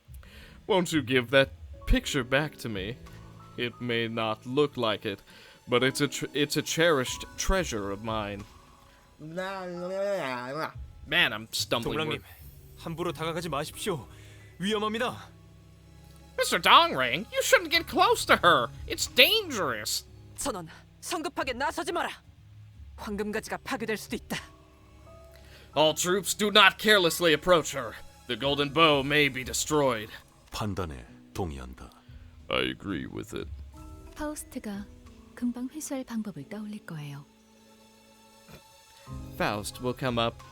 Won't you give that picture back to me? It may not look like it, but it's a cherished treasure of mine. Man, I'm stumbling. 동랑님, 함부로 다가가지 마십시오. 위험합니다. Mr. Dongring, you shouldn't get close to her. It's dangerous. 선원, 성급하게 나서지 마라. 황금가지가 파괴될 수도 있다. All troops do not carelessly approach her. The golden bow may be destroyed. 판단에 동의한다. I agree with it. 파우스트가 금방 회수할 방법을 떠올릴 거예요. Faust will come up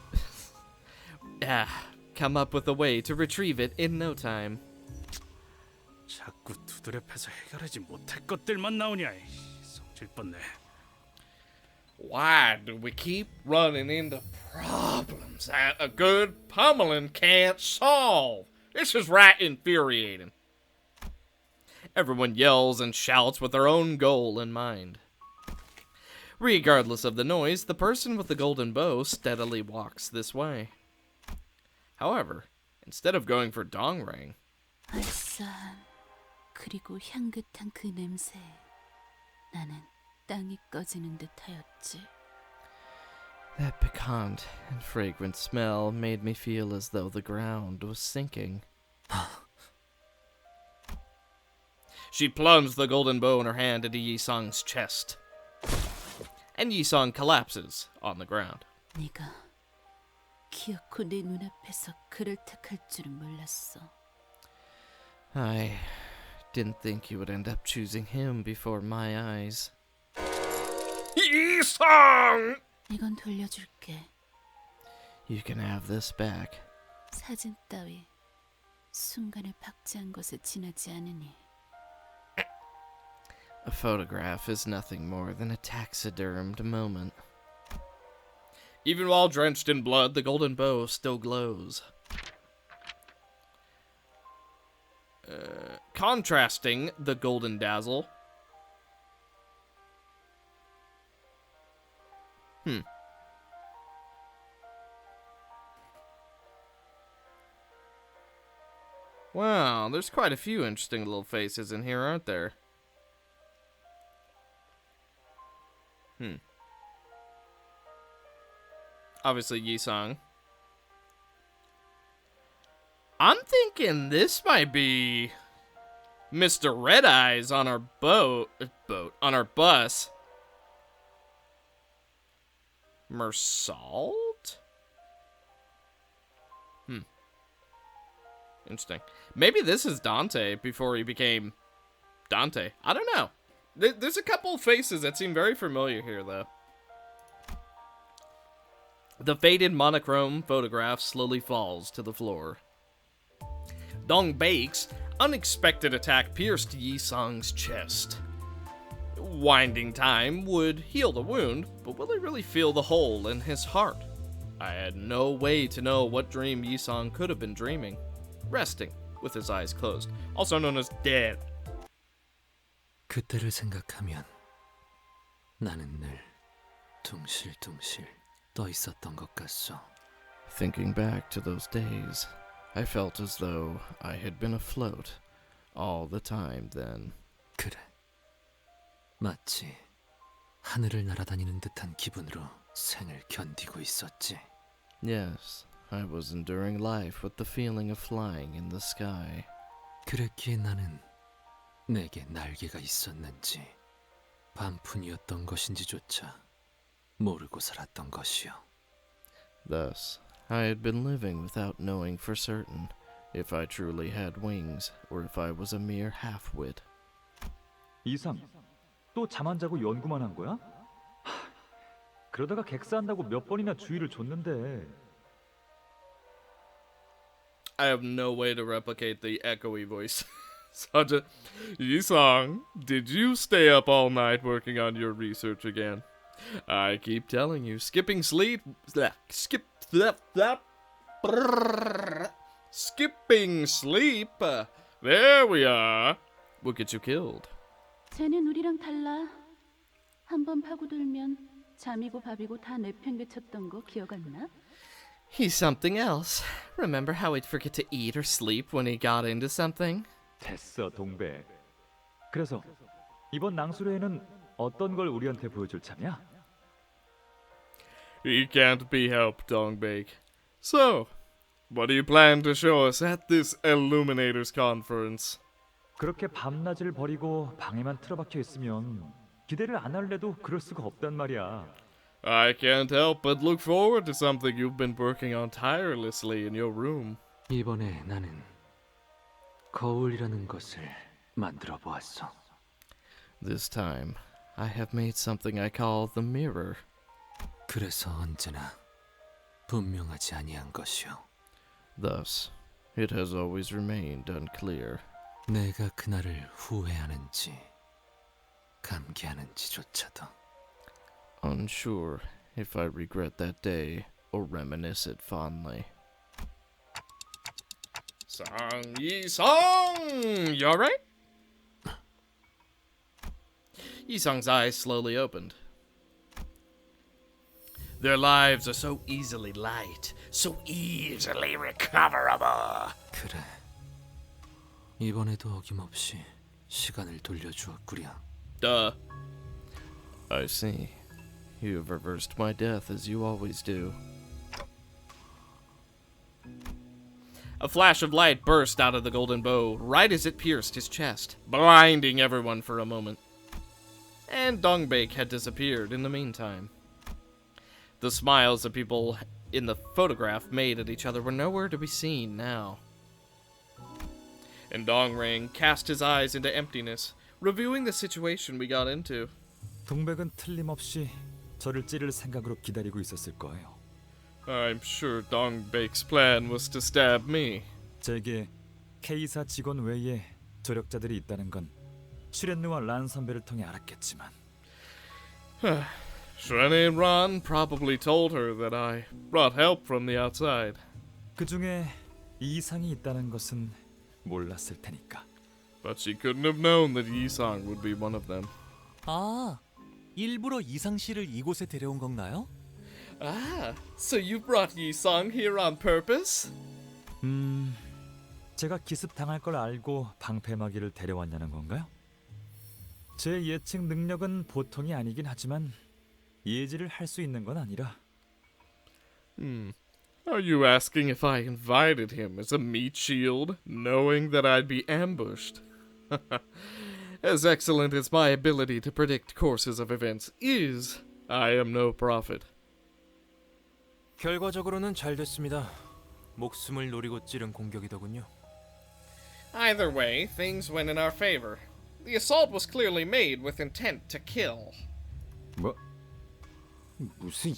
with a way to retrieve it in no time. 자꾸 두드려 패서 해결하지 못할 것들만 나오냐. 성질 뻔네. Why do we keep running into problems that a good pummeling can't solve? This is right infuriating. Everyone yells and shouts with their own goal in mind. Regardless of the noise, the person with the golden bow steadily walks this way. However, instead of going for Dongrang, 알싸한 그리고 향긋한 그 냄새. 나는 땅이 꺼지는 듯하였지. that piquant and fragrant smell made me feel as though the ground was sinking. She plunged the golden bow in her hand into Yi-sang's chest, and Yi-sang collapses on the ground. 네가 기어코 내 눈앞에서 그를 택할 줄은 몰랐어. I didn't think you would end up choosing him before my eyes. Yi-sang! 이건 돌려줄게. You can have this back. 사진 따위 순간을 박제한 것에 지나지 않으니. A photograph is nothing more than a taxidermed moment. Even while drenched in blood, the golden bow still glows. Contrasting the golden dazzle. Wow, there's quite a few interesting little faces in here, aren't there? Obviously, Yi-sang. I'm thinking this might be Mr. Red Eyes on our on our bus. Mersalt? Interesting. Maybe this is Dante before he became Dante. I don't know. There's a couple of faces that seem very familiar here, though. The faded monochrome photograph slowly falls to the floor. Dong Baek's unexpected attack pierced Yi-sang's chest. Winding time would heal the wound, but will it really feel the hole in his heart? I had no way to know what dream Yi-sang could have been dreaming. Resting, with his eyes closed, also known as dead. 그때를 생각하면 나는 늘 둥실둥실 떠 있었던 것 같소. Thinking back to those days, I felt as though I had been afloat all the time then. 그래. 마치 하늘을 날아다니는 듯한 기분으로 생을 견디고 있었지. Yes, I was enduring life with the feeling of flying in the sky. 그랬기에 나는 내게 날개가 있었는지 반푼이었던 것인지조차 모르고 살았던 것이요. Thus, I had been living without knowing for certain if I truly had wings or if I was a mere half-wit. 이상, 또 잠 안 자고 연구만 한 거야? 그러다가 객사한다고 몇 번이나 주의를 줬는데. I have no way to replicate the echoey voice. Such a... Yi-sang, did you stay up all night working on your research again? I keep telling you, skipping sleep... Skipping sleep... there we are. Will get you killed. 쟤는 우리랑 달라. 한번 파고들면 잠이고 밥이고 다 내팽개쳤던 거 기억 안 나? He's something else. Remember how he'd forget to eat or sleep when he got into something? 됐어, 동백. 그래서 이번 낭수료에는 어떤 걸 우리한테 보여줄 참이야? He can't be helped, Dongbaek. So, what do you plan to show us at this Illuminators Conference? 그렇게 밤낮을 버리고 방에만 틀어박혀 있으면 기대를 안 할래도 그럴 수가 없단 말이야. I can't help but look forward to something you've been working on tirelessly in your room. 이번에 나는 거울이라는 것을 만들어 보았어. This time, I have made something I call the mirror. 그래서 언제나 분명하지 아니한 것이요. Thus, it has always remained unclear. 내가 그날을 후회하는지 감기하는지조차도. Unsure if I regret that day or reminisce it fondly. Song Yi-sung! You alright? Yi-sung's eyes slowly opened. Their lives are so easily light, so easily recoverable. 그래. 이번에도 어김없이 시간을 돌려주었구려. Duh. I see. You have reversed my death as you always do. A flash of light burst out of the golden bow, right as it pierced his chest, blinding everyone for a moment. And Dongbake had disappeared in the meantime. The smiles the people in the photograph made at each other were nowhere to be seen now. And Dongrang cast his eyes into emptiness, reviewing the situation we got into. 동백은 틀림없이 저를 찌를 생각으로 기다리고 있었을 거예요. I'm sure Dongbake's plan was to stab me. 제게 K사 직원 외에 조력자들이 있다는 건 슈렌누와 란 선배를 통해 알았겠지만 Shrene and Ron probably told her that I brought help from the outside. 그 중에 이상이 있다는 것은 몰랐을 테니까. But she couldn't have known that Yi-sung would be one of them. 아, 일부러 이상 씨를 이곳에 데려온 건가요? Ah, so you brought Yi-sung here on purpose? 제가 기습 당할 걸 알고 방패막이를 데려왔냐는 건가요? 제 예측 능력은 보통이 아니긴 하지만 예지를 할 수 있는 건 아니라. Are you asking if I invited him as a meat shield, knowing that I'd be ambushed? As excellent as my ability to predict courses of events is, I am no prophet. 결과적으로는 잘 됐습니다. 목숨을 노리고 찌른 공격이더군요. Either way, things went in our favor. The assault was clearly made with intent to kill. 뭐? 무슨...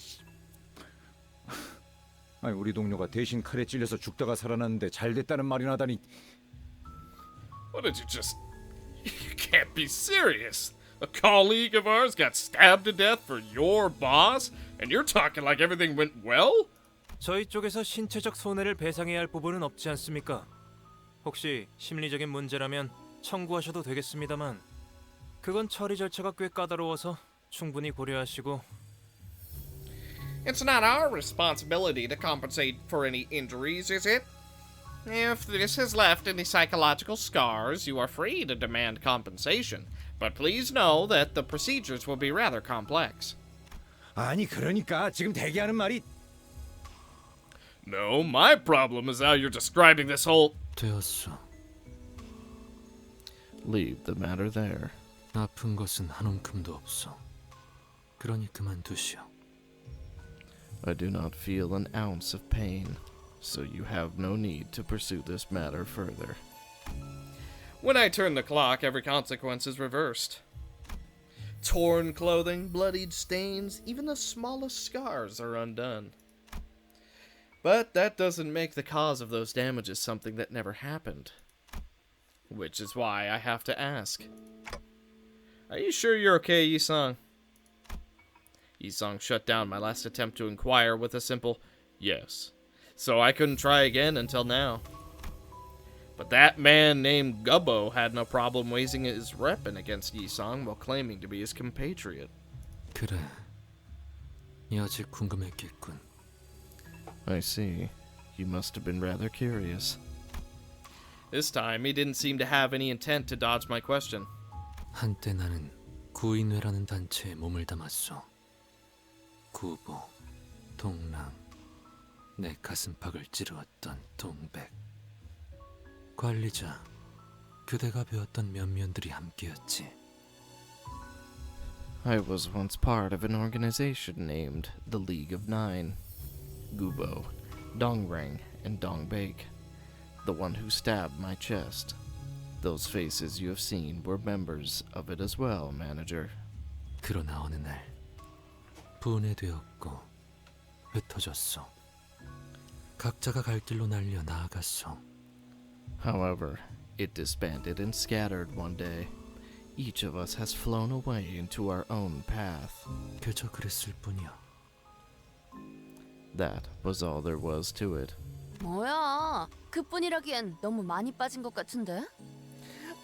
아니, 우리 동료가 대신 칼에 찔려서 죽다가 살아났는데 잘 됐다는 말이나 하다니. What did you just... You can't be serious. A colleague of ours got stabbed to death for your boss, and you're talking like everything went well? 저희 쪽에서 신체적 손해를 배상해야 할 부분은 없지 않습니까? 혹시 심리적인 문제라면 청구하셔도 되겠습니다만 그건 처리 절차가 꽤 까다로워서 충분히 고려하시고. It's not our responsibility to compensate for any injuries, is it? If this has left any psychological scars, you are free to demand compensation. But please know that the procedures will be rather complex. 아니, 그러니까 지금 대기하는 말이... No, my problem is how you're describing this whole... 되었어. Leave the matter there. 아픈 것은 한 움큼도 없어. 그러니 그만두시오. I do not feel an ounce of pain, so you have no need to pursue this matter further. When I turn the clock, every consequence is reversed. Torn clothing, bloodied stains, even the smallest scars are undone. But that doesn't make the cause of those damages something that never happened. Which is why I have to ask. Are you sure you're okay, Yi-sung? Yi-sung shut down my last attempt to inquire with a simple yes. So I couldn't try again until now. But that man named Gubbo had no problem raising his weapon against Yi-sung while claiming to be his compatriot. 그래. 여지 궁금했겠군. I see. You must have been rather curious. This time, he didn't seem to have any intent to dodge my question. 한때 나는 구인회라는 단체에 몸을 담았어. 구보, 동랑, 내 가슴팍을 찌르었던 동백. 관리자, 그대가 배웠던 면면들이 함께였지. I was once part of an organization named the League of Nine. Gubo, Dongrang, and Dongbake. The one who stabbed my chest. Those faces you have seen were members of it as well, manager. 그러나 어느 날 분해되었고 흩어졌어. 각자가 갈 길로 날려 나아갔어. However, it disbanded and scattered one day. Each of us has flown away into our own path. 그저 그랬을 뿐이야. That was all there was to it. 뭐야? 그뿐이라기엔 너무 많이 빠진 것 같은데?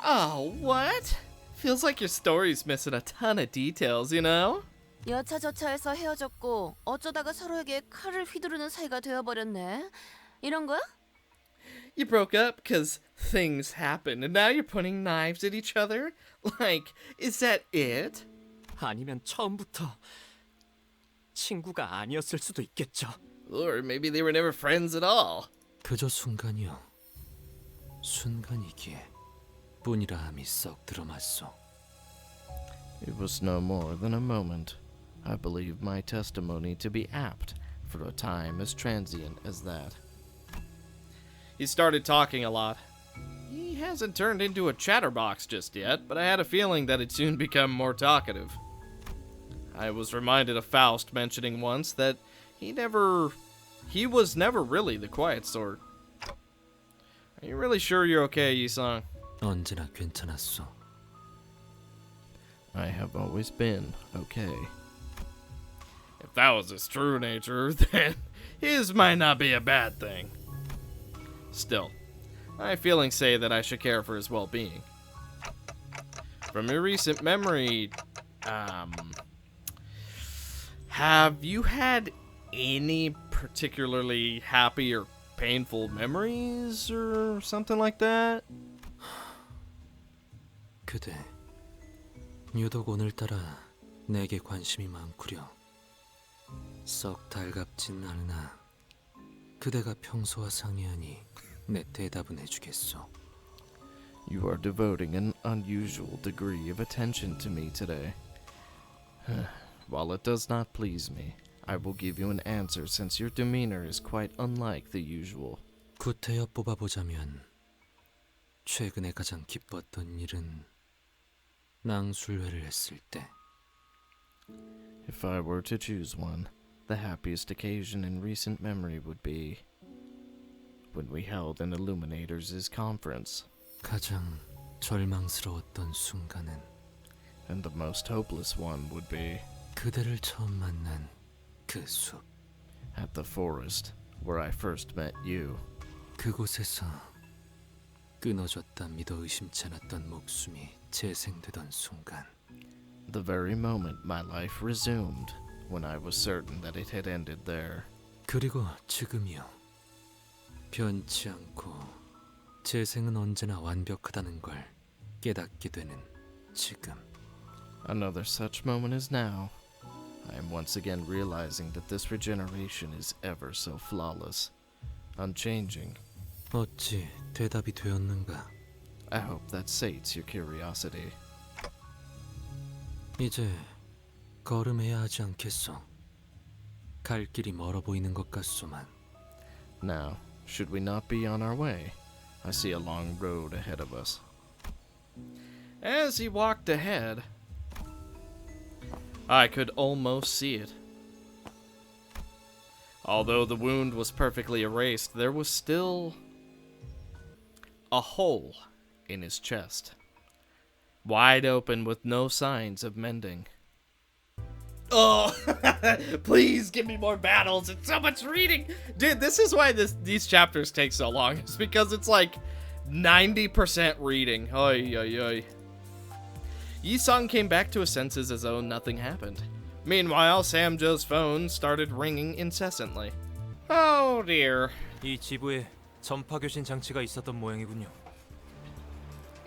Oh, what? Feels like your story's missing a ton of details, you know? 여차저차해서 헤어졌고 어쩌다가 서로에게 칼을 휘두르는 사이가 되어버렸네. 이런 거야? You broke up because things happened, and now you're pointing knives at each other? Like, is that it? 아니면 처음부터 친구가 아니었을 수도 있겠죠. Or maybe they were never friends at all. 그저 순간이요. 순간이기에 뿐이라 함이 썩 들어맞소. It was no more than a moment. I believe my testimony to be apt for a time as transient as that. He started talking a lot. He hasn't turned into a chatterbox just yet, but I had a feeling that he'd soon become more talkative. I was reminded of Faust mentioning once that he was never really the quiet sort. Are you really sure you're okay, Yi-sung? 언제나 괜찮았소. I have always been okay. If that was his true nature, then his might not be a bad thing. Still, my feelings say that I should care for his well-being. From your recent memory, have you had any particularly happy or painful memories or something like that? 그대, 유독 오늘따라 내게 관심이 많구려. 썩 달갑진 않으나 그대가 평소와 상이하니 내 대답은 해주겠소. You are devoting an unusual degree of attention to me today. While it does not please me, I will give you an answer since your demeanor is quite unlike the usual. 구태여 뽑아보자면 최근에 가장 기뻤던 일은 낭술회를 했을 때. If I were to choose one, the happiest occasion in recent memory would be when we held an Illuminators' conference. 가장 절망스러웠던 순간은 And the most hopeless one would be 그대를 처음 만난 그 숲. At the forest where I first met you. 그곳에서 끊어졌다 믿어 의심치 않았던 목숨이 재생되던 순간. The very moment my life resumed, when I was certain that it had ended there. 그리고 지금이요. 변치 않고 재생은 언제나 완벽하다는 걸 깨닫게 되는 지금. Another such moment is now. I am once again realizing that this regeneration is ever so flawless, unchanging. 어찌 대답이 되었는가? I hope that sates your curiosity. 이제 걸음해야 하지 않겠소. 갈 길이 멀어 보이는 것 같소만. Now, should we not be on our way? I see a long road ahead of us. As he walked ahead, I could almost see it. Although the wound was perfectly erased, there was still a hole in his chest, wide open with no signs of mending. Oh, please give me more battles. It's so much reading. Dude, this is why these chapters take so long. It's because it's like 90% reading. Oy, oy, oy. Yi-sung came back to his senses as though nothing happened. Meanwhile, Samjo's phone started ringing incessantly. Oh dear. 이 지부에 전파 교신 장치가 있었던 모양이군요.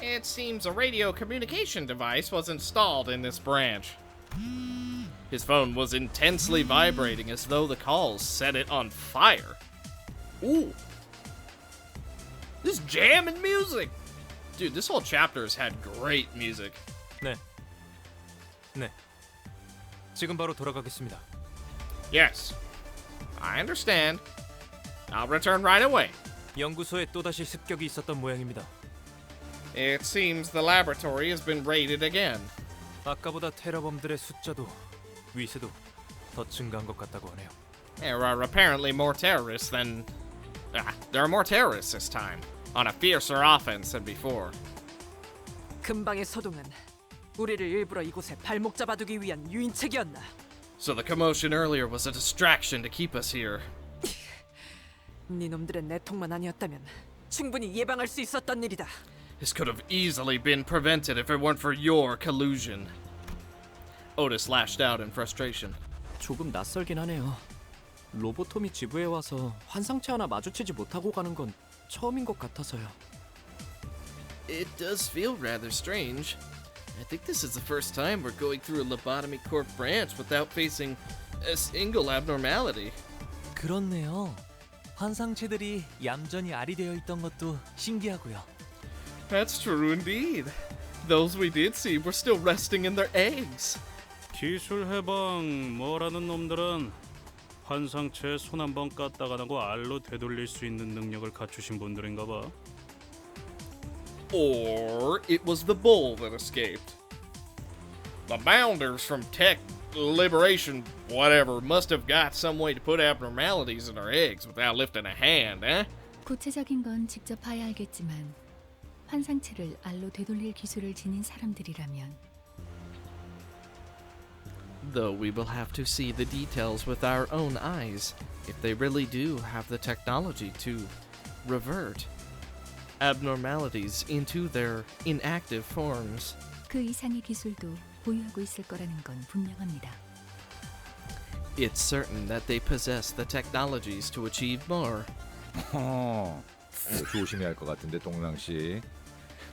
It seems a radio communication device was installed in this branch. His phone was intensely vibrating as though the calls set it on fire. Ooh. This jamming music. Dude, this whole chapter has had great music. 네. 지금 바로 돌아가겠습니다. Yes, I understand. I'll return right away. 연구소에 또다시 습격이 있었던 모양입니다. It seems the laboratory has been raided again. 아까보다 테러범들의 숫자도 위세도 더 증가한 것 같다고 하네요. There are apparently more terrorists than... there are more terrorists this time. on a fiercer offense than before. 근방의 소동은 우리를 일부러 이곳에 발목 잡아두기 위한 유인책이었나? So the commotion earlier was a distraction to keep us here. 네 놈들의 내통만 아니었다면 충분히 예방할 수 있었던 일이다. This could have easily been prevented if it weren't for your collusion. Otis lashed out in frustration. 조금 낯설긴 하네요. 로보톰이 지부에 와서 환상체 하나 마주치지 못하고 가는 건 처음인 것 같아서요. It does feel rather strange. I think this is the first time we're going through a Lobotomy Corp branch without facing a single abnormality. 그렇네요. 환상체들이 얌전히 알이 되어 있던 것도 신기하고요. That's true indeed. Those we did see were still resting in their eggs. 기술 해방 뭐라는 놈들은 환상체에 손 한 번 깠다가 나고 알로 되돌릴 수 있는 능력을 갖추신 분들인가 봐. Or it was the bull that escaped. The bounders from tech liberation, whatever, must have got some way to put abnormalities in their eggs without lifting a hand, eh? 구체적인 건 직접 봐야 알겠지만 환상체를 알로 되돌릴 기술을 지닌 사람들이라면 Though we will have to see the details with our own eyes, if they really do have the technology to revert abnormalities into their inactive forms. 그 이상의 기술도 보유하고 있을 거라는 건 분명합니다. It's certain that they possess the technologies to achieve more. 조심해야 할 것 같은데 동랑 씨.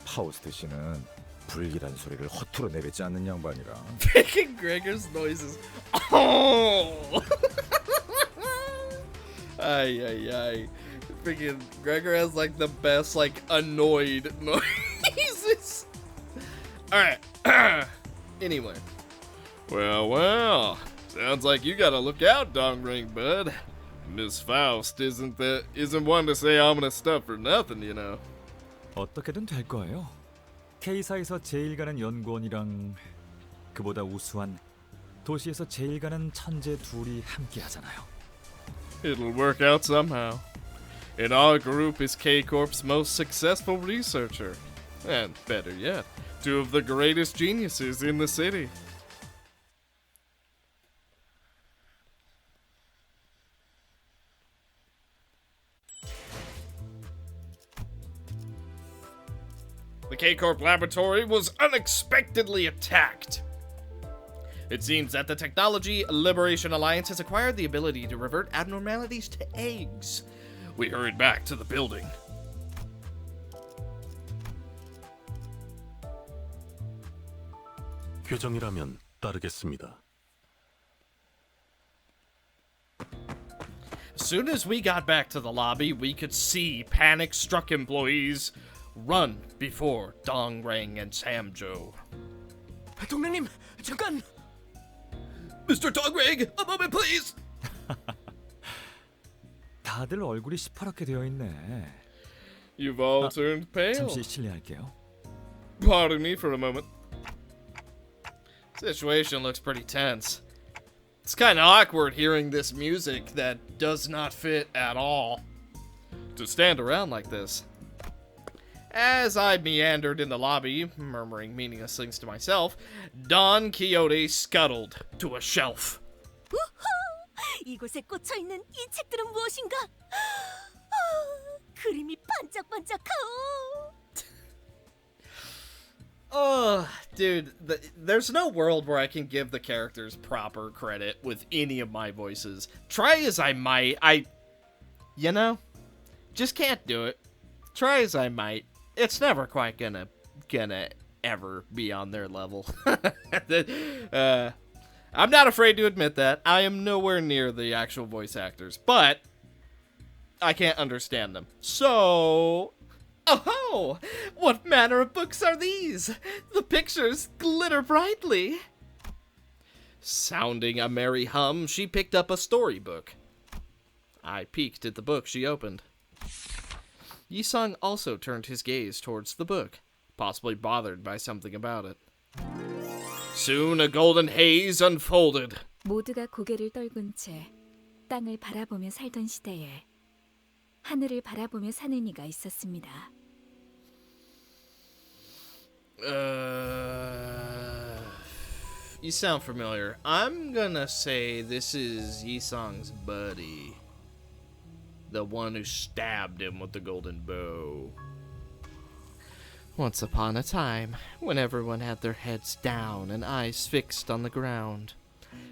파우스트 씨는 불길한 소리를 허투루 내뱉지 않는 양반이라. Picking Gregor's noises. Oh! Ay, ay, ay. Freaking Gregor has like the best like annoyed noises. Alright. Anyway. Well. Sounds like you gotta look out, Dong Ring, bud. Miss Faust isn't one to say ominous stuff for nothing, you know. 어떻게든 될 거예요. K사에서 제일 가는 연구원이랑 그보다 우수한 도시에서 제일 가는 천재 둘이 함께 하잖아요. It'll work out somehow. And our group is K-Corp's most successful researcher. And better yet, two of the greatest geniuses in the city. The K-Corp laboratory was unexpectedly attacked. It seems that the Technology Liberation Alliance has acquired the ability to revert abnormalities to eggs. We hurried back to the building. 규정이라면 따르겠습니다. As soon as we got back to the lobby, we could see panic-struck employees run before Dong Rang and Samjo. 동맹님, 잠깐! Mr. Dong Rang, a moment please! 다들 얼굴이 시퍼렇게 되어 있네. You've all turned pale. 잠시 실례할게요. Pardon me for a moment. Situation looks pretty tense. It's kind of awkward hearing this music that does not fit at all. To stand around like this. As I meandered in the lobby, murmuring meaningless things to myself, Don Quixote scuttled to a shelf. 이곳에 꽂혀 있는 이 책들은 무엇인가? 그림이 반짝반짝하오. Dude, there's no world where I can give the characters proper credit with any of my voices. Try as I might, you know, just can't do it. Try as I might, it's never quite gonna ever be on their level. I'm not afraid to admit that. I am nowhere near the actual voice actors, but I can't understand them. So, oh, what manner of books are these? The pictures glitter brightly. Sounding a merry hum, she picked up a storybook. I peeked at the book she opened. Yisung also turned his gaze towards the book, possibly bothered by something about it. Soon a golden haze unfolded. 모두가 고개를 떨군 채 땅을 바라보며 살던 시대에 하늘을 바라보며 사는 이가 있었습니다. You sound familiar. I'm gonna say this is Yisong's buddy. The one who stabbed him with the golden bow. Once upon a time, when everyone had their heads down and eyes fixed on the ground,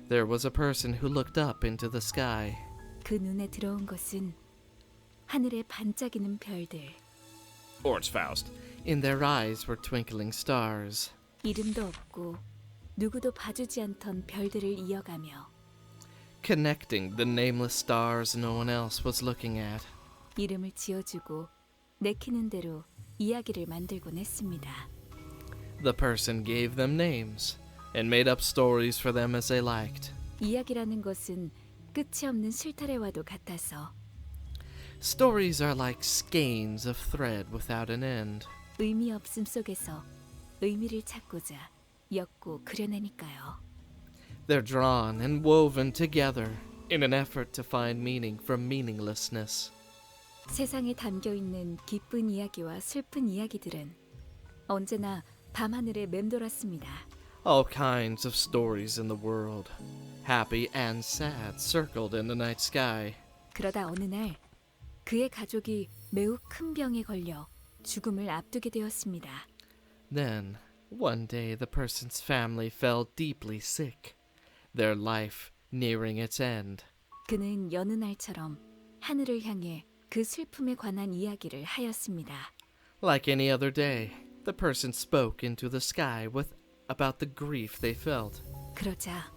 there was a person who looked up into the sky. 그 눈에 들어온 것은 하늘에 반짝이는 별들. Orange Faust. In their eyes were twinkling stars. 이름도 없고 누구도 봐주지 않던 별들을 이어가며 Connecting the nameless stars no one else was looking at. 이름을 지어주고 내키는 대로 이야기를 만들곤 했습니다. The person gave them names and made up stories for them as they liked. 이야기라는 것은 끝이 없는 실타래와도 같아서 Stories are like skeins of thread without an end. 의미 없음 속에서 의미를 찾고자 엮고 그려내니까요. They're drawn and woven together in an effort to find meaning from meaninglessness. 세상에 담겨 있는 기쁜 이야기와 슬픈 이야기들은 언제나 밤하늘에 맴돌았습니다. All kinds of stories in the world, happy and sad, circled in the night sky. 그러다 어느 날 그의 가족이 매우 큰 병에 걸려 죽음을 앞두게 되었습니다. Then, one day the person's family fell deeply sick, their life nearing its end. 그는 여느 날처럼 하늘을 향해 그 슬픔에 관한 이야기를 하였습니다. Like any other day, the person spoke into the sky about the grief they felt. 그러자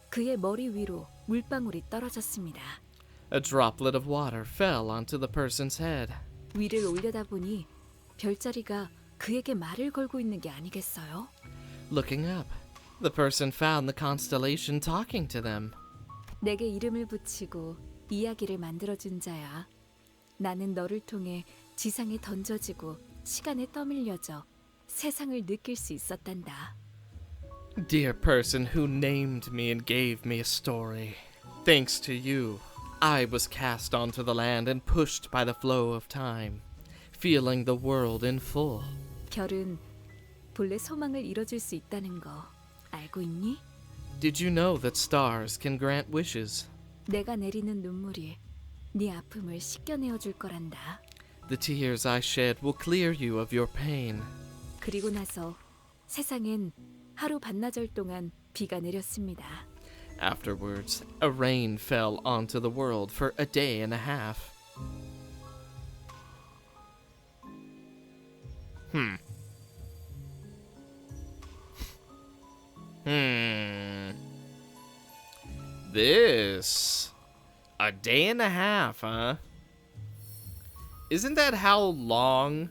그의 머리 위로 물방울이 떨어졌습니다. A droplet of water fell onto the person's head. 위를 올려다보니 별자리가 그에게 말을 걸고 있는 게 아니겠어요? Looking up, the person found the constellation talking to them. 내게 이름을 붙이고 이야기를 만들어준 자야. 나는 너를 통해 지상에 던져지고 시간에 떠밀려져 세상을 느낄 수 있었단다. Dear person who named me and gave me a story, thanks to you, I was cast onto the land and pushed by the flow of time, feeling the world in full. 별은 본래 소망을 이뤄줄 수 있다는 거 알고 있니? Did you know that stars can grant wishes? 내가 내리는 눈물이 네 아픔을 씻겨내어 줄 거란다. The tears I shed will clear you of your pain. 그리고 나서 세상엔 하루 반나절 동안 비가 내렸습니다. Afterwards, a rain fell onto the world for a day and a half. This... a day and a half, huh? Isn't that how long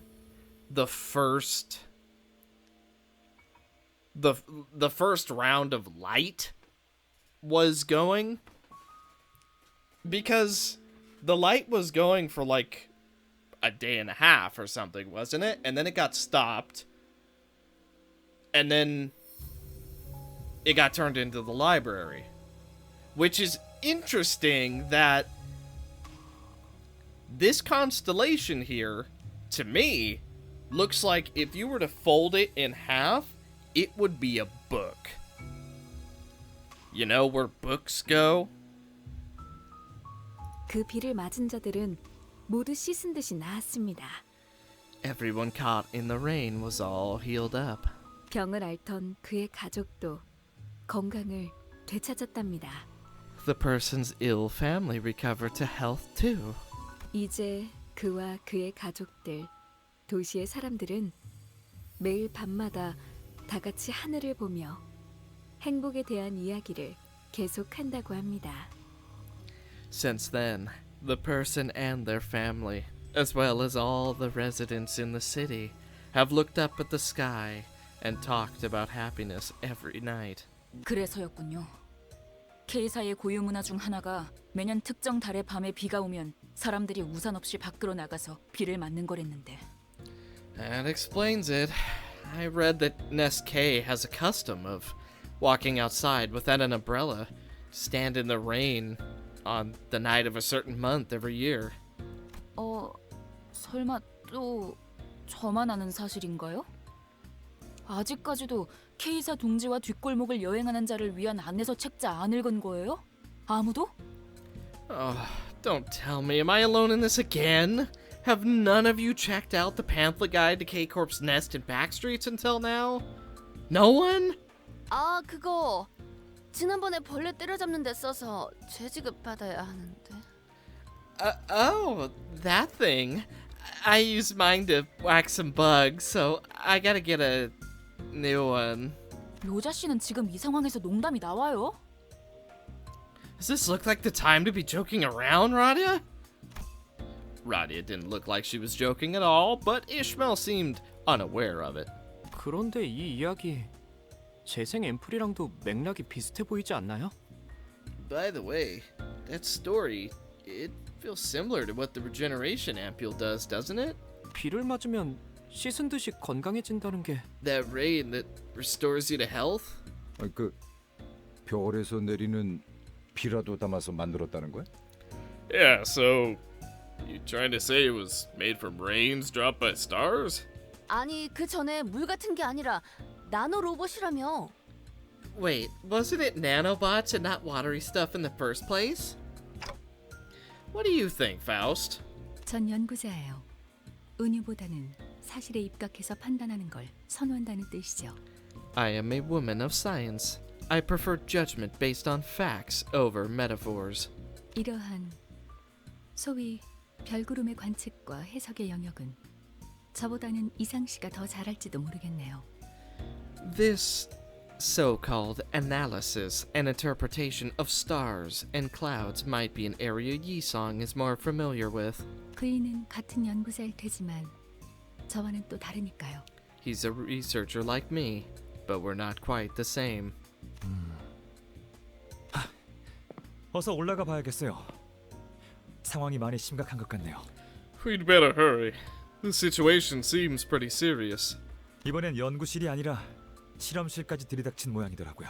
the first... the first round of light was going? Because the light was going for like a day and a half or something, wasn't it? And then it got stopped. And then it got turned into the library. Which is interesting that this constellation here, to me, looks like if you were to fold it in half, it would be a book. You know where books go? 그 비를 맞은 자들은 모두 씻은 듯이 나았습니다. Everyone caught in the rain was all healed up. 병을 앓던 그의 가족도 건강을 되찾았답니다. The person's ill family recovered to health too. 이제 그와 그의 가족들, 도시의 사람들은 매일 밤마다 다 같이 하늘을 보며 행복에 대한 이야기를 계속한다고 합니다. Since then, the person and their family, as well as all the residents in the city, have looked up at the sky and talked about happiness every night. 그래서였군요. K사의 고유 문화 중 하나가 매년 특정 달의 밤에 비가 오면 사람들이 우산 없이 밖으로 나가서 비를 맞는 거랬는데. That explains it. I read that Nest K has a custom of walking outside without an umbrella, stand in the rain, on the night of a certain month every year. 설마 또 저만 아는 사실인가요? 아직까지도 K사 둥지와 뒷골목을 여행하는 자를 위한 안내서 책자 안 읽은 거예요? 아무도? Oh, don't tell me. Am I alone in this again? Have none of you checked out the pamphlet guide to K-Corp's nest in backstreets until now? No one? 아, 그거 지난번에 벌레 때려잡는 데 써서 재지급 받아야 하는데. Oh, that thing. I used mine to whack some bugs, so I gotta get a new one. 로자 씨는 지금 이 상황에서 농담이 나와요? Does this look like the time to be joking around, Radia? Radia didn't look like she was joking at all, but Ishmael seemed unaware of it. 그런데 이 이야기 재생 앰플이랑도 맥락이 비슷해 보이지 않나요? By the way, that story, it feels similar to what the regeneration ampule does, doesn't it? 비를 맞으면 씻은 듯이 건강해진다는 게 That rain that restores you to health? 그 별에서 내리는 비라도 담아서 만들었다는 거야? Yeah, so you trying to say it was made from rains dropped by stars? 아니, 그 전에 물 같은 게 아니라 나노 로봇이라며. Wait, wasn't it nanobots and not watery stuff in the first place? What do you think, Faust? 전 연구자예요. 은유보다는 사실에 입각해서 판단하는 걸 선호한다는 뜻이죠. I am a woman of science. I prefer judgment based on facts over metaphors. 이러한 소위 별구름의 관측과 해석의 영역은 저보다는 이상 씨가 더 잘할지도 모르겠네요. This so-called analysis and interpretation of stars and clouds might be an area Yisong is more familiar with. 그이는 같은 연구자일 테지만 저와는 또 다르니까요. He's a researcher like me, but we're not quite the same. 어서 올라가 봐야겠어요. 상황이 많이 심각한 것 같네요. We'd better hurry. The situation seems pretty serious. 이번엔 연구실이 아니라 실험실까지 들이닥친 모양이더라고요.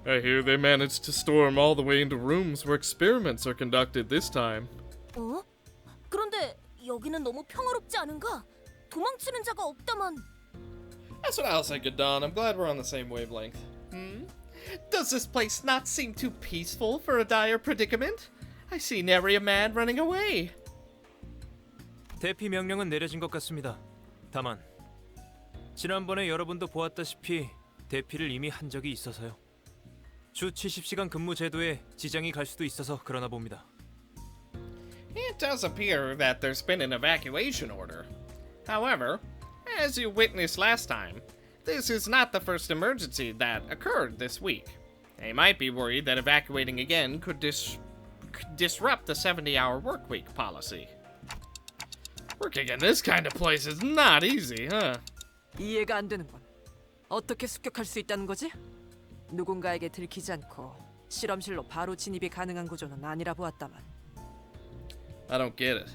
I hear they managed to storm all the way into rooms where experiments are conducted this time. 어? 그런데 여기는 너무 평화롭지 않은가? 도망치는 자가 없다만. That's what I was thinking, Don. I'm glad we're on the same wavelength. Does this place not seem too peaceful for a dire predicament? I see nary a man running away. 대피 명령은 내려진 것 같습니다. 다만 지난번에 여러분도 보았다시피 대피를 이미 한 적이 있어서요. 주 70시간 근무 제도에 지장이 갈 수도 있어서 그러나 봅니다. It does appear that there's been an evacuation order. However, as you witnessed last time, this is not the first emergency that occurred this week. They might be worried that evacuating again could disrupt the 70-hour workweek policy. Working in this kind of place is not easy, huh? 이해가 안 되는군. 어떻게 습격할 수 있다는 거지? 누군가에게 들키지 않고 실험실로 바로 진입이 가능한 구조는 아니라 보았다만. I don't get it.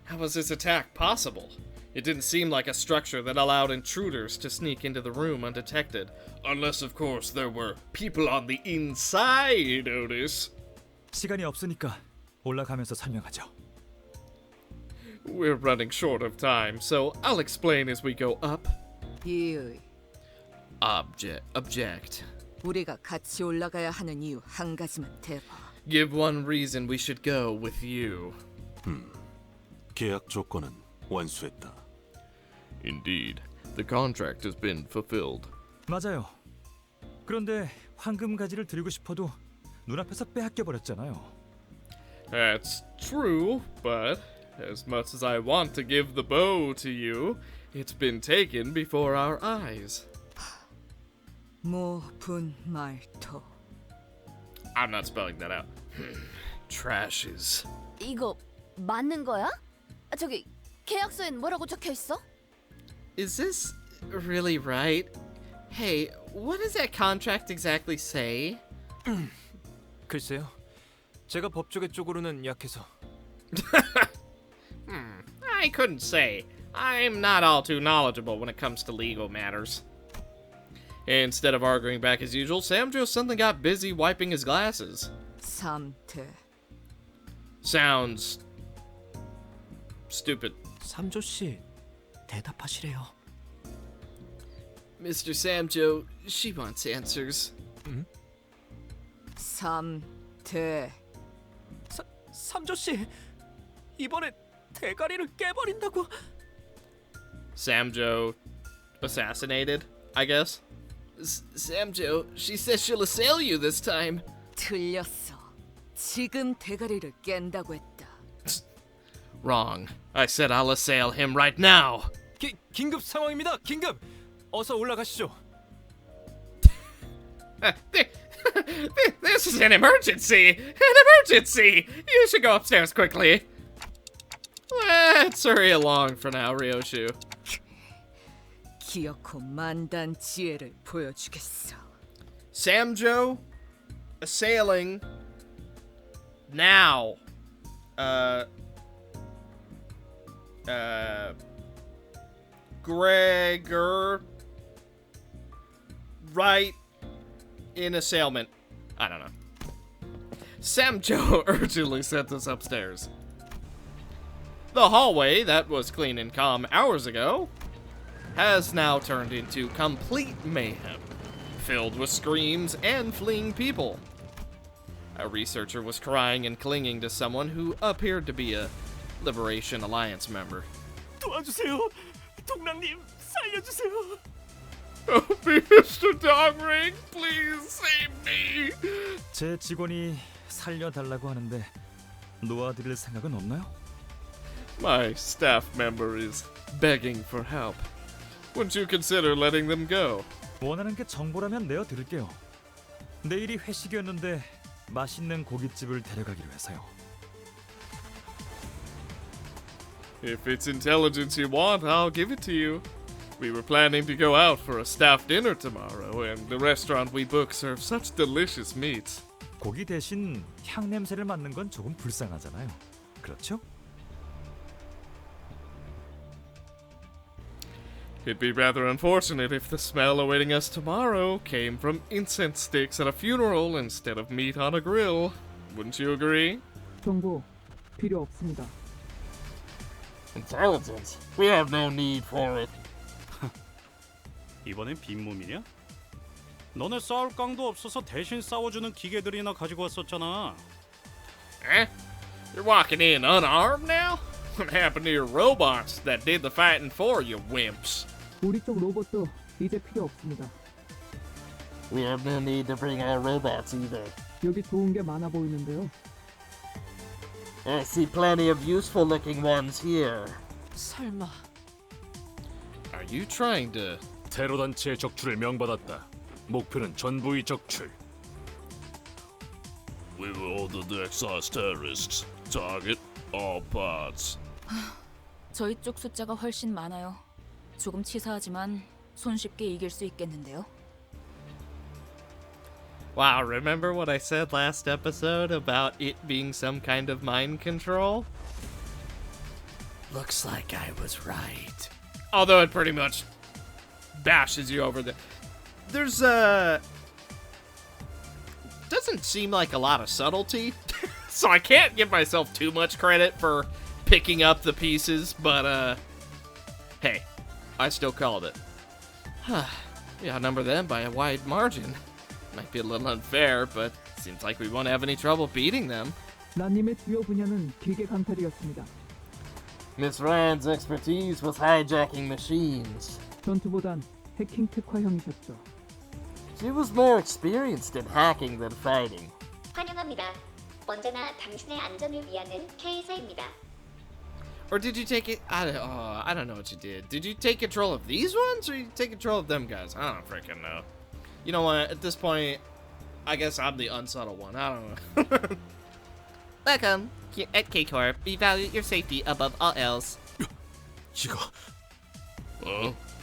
How was this attack possible? It didn't seem like a structure that allowed intruders to sneak into the room undetected. Unless, of course, there were people on the inside, Otis. 시간이 없으니까 올라가면서 설명하죠. We're running short of time, so I'll explain as we go up. 이의. Object. 우리가 같이 올라가야 하는 이유 한 가지만 대봐. Give one reason we should go with you. 계약 조건은 완수했다. Indeed, the contract has been fulfilled. 맞아요. 그런데 황금 가지를 드리고 싶어도 눈앞에서 빼앗겨 버렸잖아요. That's true, but as much as I want to give the bow to you, it's been taken before our eyes. 모분말토. I'm not spelling that out. Trashes. 이거 맞는 거야? 저기 계약서엔 뭐라고 적혀 있어? Is this really right? Hey, what does that contract exactly say? 글쎄요. 제가 법조계 쪽으로는 약해서. I couldn't say. I'm not all too knowledgeable when it comes to legal matters. Instead of arguing back as usual, Sam just suddenly got busy wiping his glasses. 삼태. Sounds stupid. 삼조 씨 대답하시래요. Mr. Samjo, she wants answers. 삼태. 삼조 씨 이번에 대가리를 깨버린다고. Samjo assassinated, I guess. Samjo, she says she'll assail you this time. 틀렸어. 지금 대가리를 깬다고 했다. Wrong. I said I'll assail him right now. 긴급 상황입니다. 긴급. 어서 올라가시죠. This is an emergency! An emergency! You should go upstairs quickly. Let's hurry along for now, Ryoshu. 기어코 만단 지혜를 보여주겠어. Samjo assailing now. Gregor right in assailment. I don't know. Samjo urgently sent us upstairs. The hallway that was clean and calm hours ago has now turned into complete mayhem, filled with screams and fleeing people. A researcher was crying and clinging to someone who appeared to be a Liberation Alliance member. 도와주세요. 동랑님 살려주세요. Oh, Mr. Dongring, please save me. 제 직원이 살려달라고 하는데 놓아드릴 생각은 없나요? My staff member is begging for help. Wouldn't you consider letting them go? 원하는 게 정보라면 내어드릴게요. 내일이 회식이었는데 맛있는 고깃집을 데려가기로 해서요. If it's intelligence you want, I'll give it to you. We were planning to go out for a staff dinner tomorrow, and the restaurant we booked serves such delicious meats. 고기 대신 향 냄새를 맡는 건 조금 불쌍하잖아요. 그렇죠? It'd be rather unfortunate if the smell awaiting us tomorrow came from incense sticks at a funeral instead of meat on a grill. Wouldn't you agree? 정보 필요 없습니다. Intelligence? We have no need for it. 이번엔 빈몸이냐? 너네 싸울 깡도 없어서 대신 싸워주는 기계들이나 가지고 왔었잖아. Eh? You're walking in unarmed now? What happened to your robots that did the fighting for you, wimps? 우리 쪽 로봇도 이제 필요 없습니다. We have no need to bring our robots either. 여기 좋은 게 많아 보이는데요. I see plenty of useful-looking ones here. 설마 Are you trying to... 테러 단체의 적출을 명받았다. 목표는 전부의 적출. We will order the excise terrorists. Target all parts. 저희 쪽 숫자가 훨씬 많아요. 조금 치사하지만 손쉽게 이길 수 있겠는데요. Wow, remember what I said last episode about it being some kind of mind control? Looks like I was right. Although it pretty much bashes you over the... There's doesn't seem like a lot of subtlety, so I can't give myself too much credit for picking up the pieces, but hey, I still called it. We outnumber them by a wide margin. Might be a little unfair, but seems like we won't have any trouble beating them. 나님의 주요 분야는 기계 강탈이었습니다. Miss Rand's expertise was hijacking machines. 전투보단 해킹 특화형이셨죠. She was more experienced in hacking than fighting. 환영합니다. 언제나 당신의 안전을 위하는 K사입니다. Or did you take it? I don't know what you did. Did you take control of these ones, or you take control of them guys? I don't freaking know. You know what? At this point, I guess I'm the unsubtle one. I don't know. Welcome. At K-Corp, we value your safety above all else. 이거...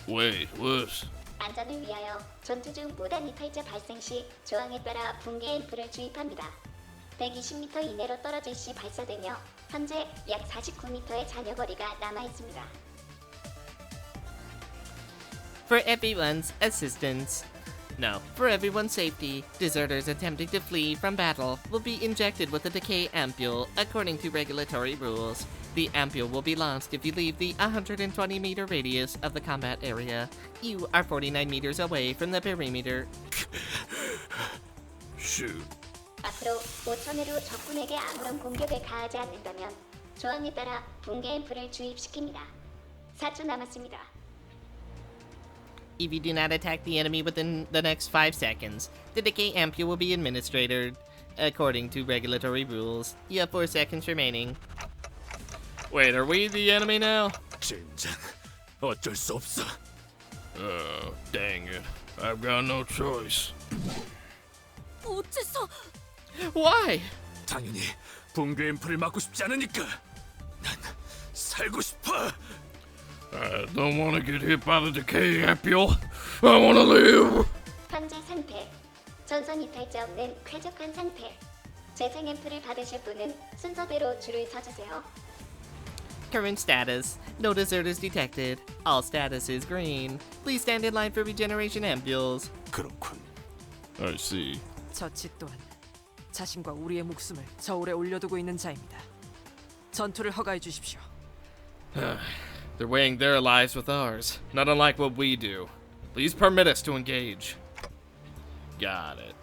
Wait, what? 안전을 위하여 전투 중 무단 이탈자 발생 시 조항에 따라 붕괴 앰프를 주입합니다. 120m 이내로 떨어질 시 발사되며 현재 약 49m의 잔여거리가 남아 있습니다. For everyone's assistance. No. For everyone's safety, deserters attempting to flee from battle will be injected with a decay ampule according to regulatory rules. The ampule will be launched if you leave the 120-meter radius of the combat area. You are 49 meters away from the perimeter. Shoot. 앞으로 5,000회로 적군에게 아무런 공격을 가하지 않는다면 조항에 따라 붕괴 앰플을 주입시킵니다. 4초 남았습니다. If you do not attack the enemy within the next 5 seconds, the decay ampule will be administered according to regulatory rules. You have 4 seconds remaining. Wait, are we the enemy now? 젠장, 어쩔 수 없어. Oh, dang it. I've got no choice. 어째서? Why? 당연히 붕괴 앰플을 막고 싶지 않으니까. 난 살고 싶어. I don't want to get hit by the decay ampule. I want to live. 현재 상태. 전선 이탈자 없는 쾌적한 상태. 재생 앰플을 받으실 분은 순서대로 줄을 서주세요. Current status. No deserters detected. All status is green. Please stand in line for regeneration ampules. 그렇군. I see. 저치 또한 자신과 우리의 목숨을 저울에 올려두고 있는 자입니다. 전투를 허가해 주십시오. They're weighing their lives with ours, not unlike what we do. Please permit us to engage. Got it.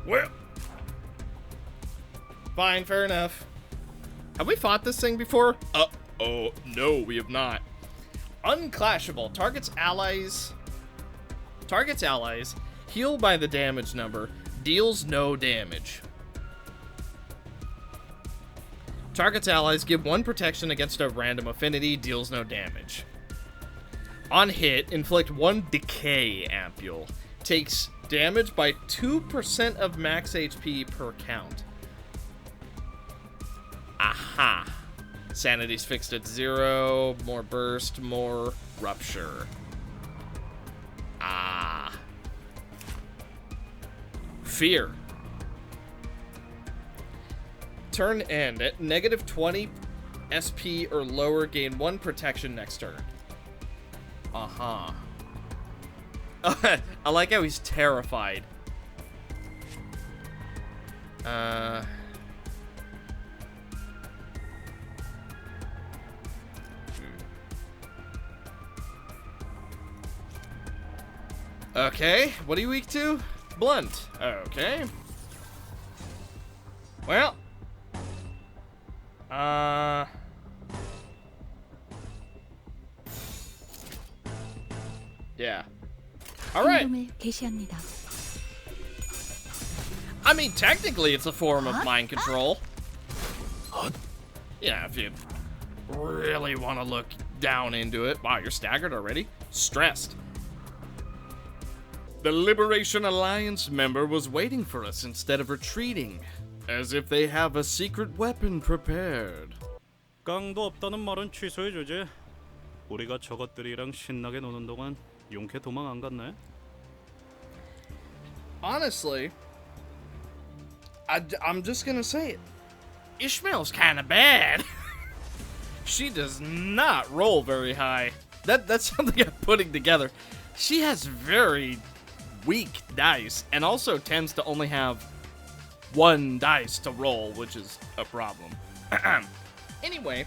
Well, fine, fair enough. Have we fought this thing before? Oh, no, we have not. Unclashable. Target's allies heal by the damage number, deals no damage. Target's allies give 1 protection against a random affinity, deals no damage. On hit, inflict 1 decay ampule. Takes damage by 2% of max HP per count. Aha. Sanity's fixed at 0, more burst, more rupture. Ah. Fear. Turn end. At negative 20 SP or lower, gain 1 protection next turn. Uh-huh. I like how he's terrified. Okay, what are you weak to? Blunt. Okay. Well. Yeah. Alright. 행동을 개시합니다. I mean, technically it's a form of mind control. Yeah, if you really want to look down into it. Wow, you're staggered already? Stressed. The Liberation Alliance member was waiting for us instead of retreating, as if they have a secret weapon prepared. 깡도 없다는 말은 취소해주지. 우리가 저것들이랑 신나게 노는 동안 용케 도망 안 갔네. Honestly, I'm just gonna say it. Ishmael's kind of bad. She does not roll very high. That's something I'm putting together. She has very weak dice, and also tends to only have 1 dice to roll, which is a problem. Anyway,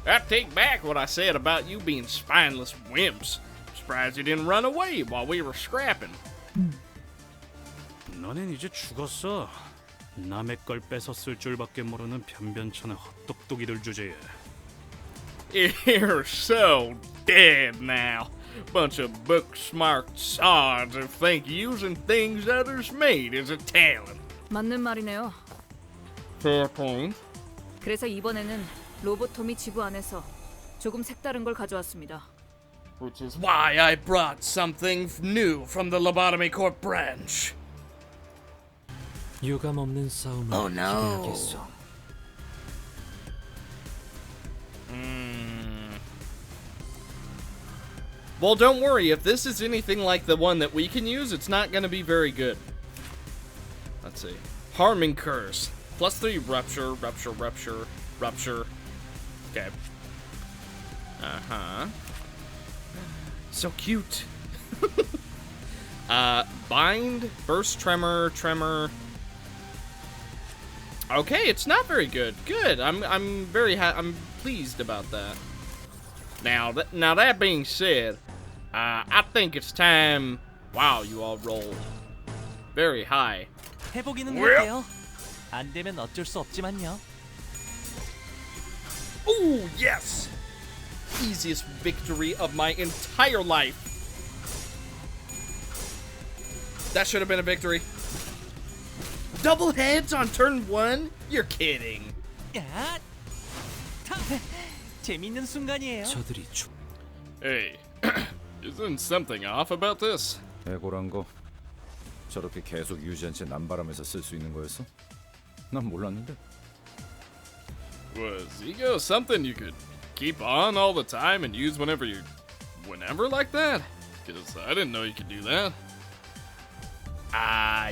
I take back what I said about you being spineless wimps. Surprised you didn't run away while we were scrapping. 너넨 이제 죽었어. 남의 걸 뺏었을 줄밖에 모르는 변변찮은 헛똑똑이들 주제에. You're so dead now. Bunch of book-smart sods who think using things others made is a talent. 맞는 말이네요. Fair point. 그래서 이번에는 로보톰이 지구 안에서 조금 색다른 걸 가져왔습니다. Which is why I brought something new from the Lobotomy Corp branch. 유감 없는 싸움을 Oh, no. 기대하겠소. Well, don't worry. If this is anything like the one that we can use, it's not going to be very good. Let's see. Harming Curse. +3 Rupture, Rupture, Rupture, Rupture. Okay. Uh-huh. So cute. Bind, burst tremor. Okay, it's not very good. Good. I'm pleased about that. Now that being said, I think it's time. Wow, you all rolled very high. 해보기는 할게요. 안 되면 어쩔 수 없지만요. Ooh, yes! Easiest victory of my entire life. That should have been a victory. Double heads on turn 1? You're kidding. 야! 재밌는 순간이에요. 저들이 Hey, isn't something off about this? 에고란 거 저렇게 계속 유지한 채 남바람에서 쓸 수 있는 거였어? 난 몰랐는데. Was ego something you could keep on all the time and use whenever like that? Because I didn't know you could do that.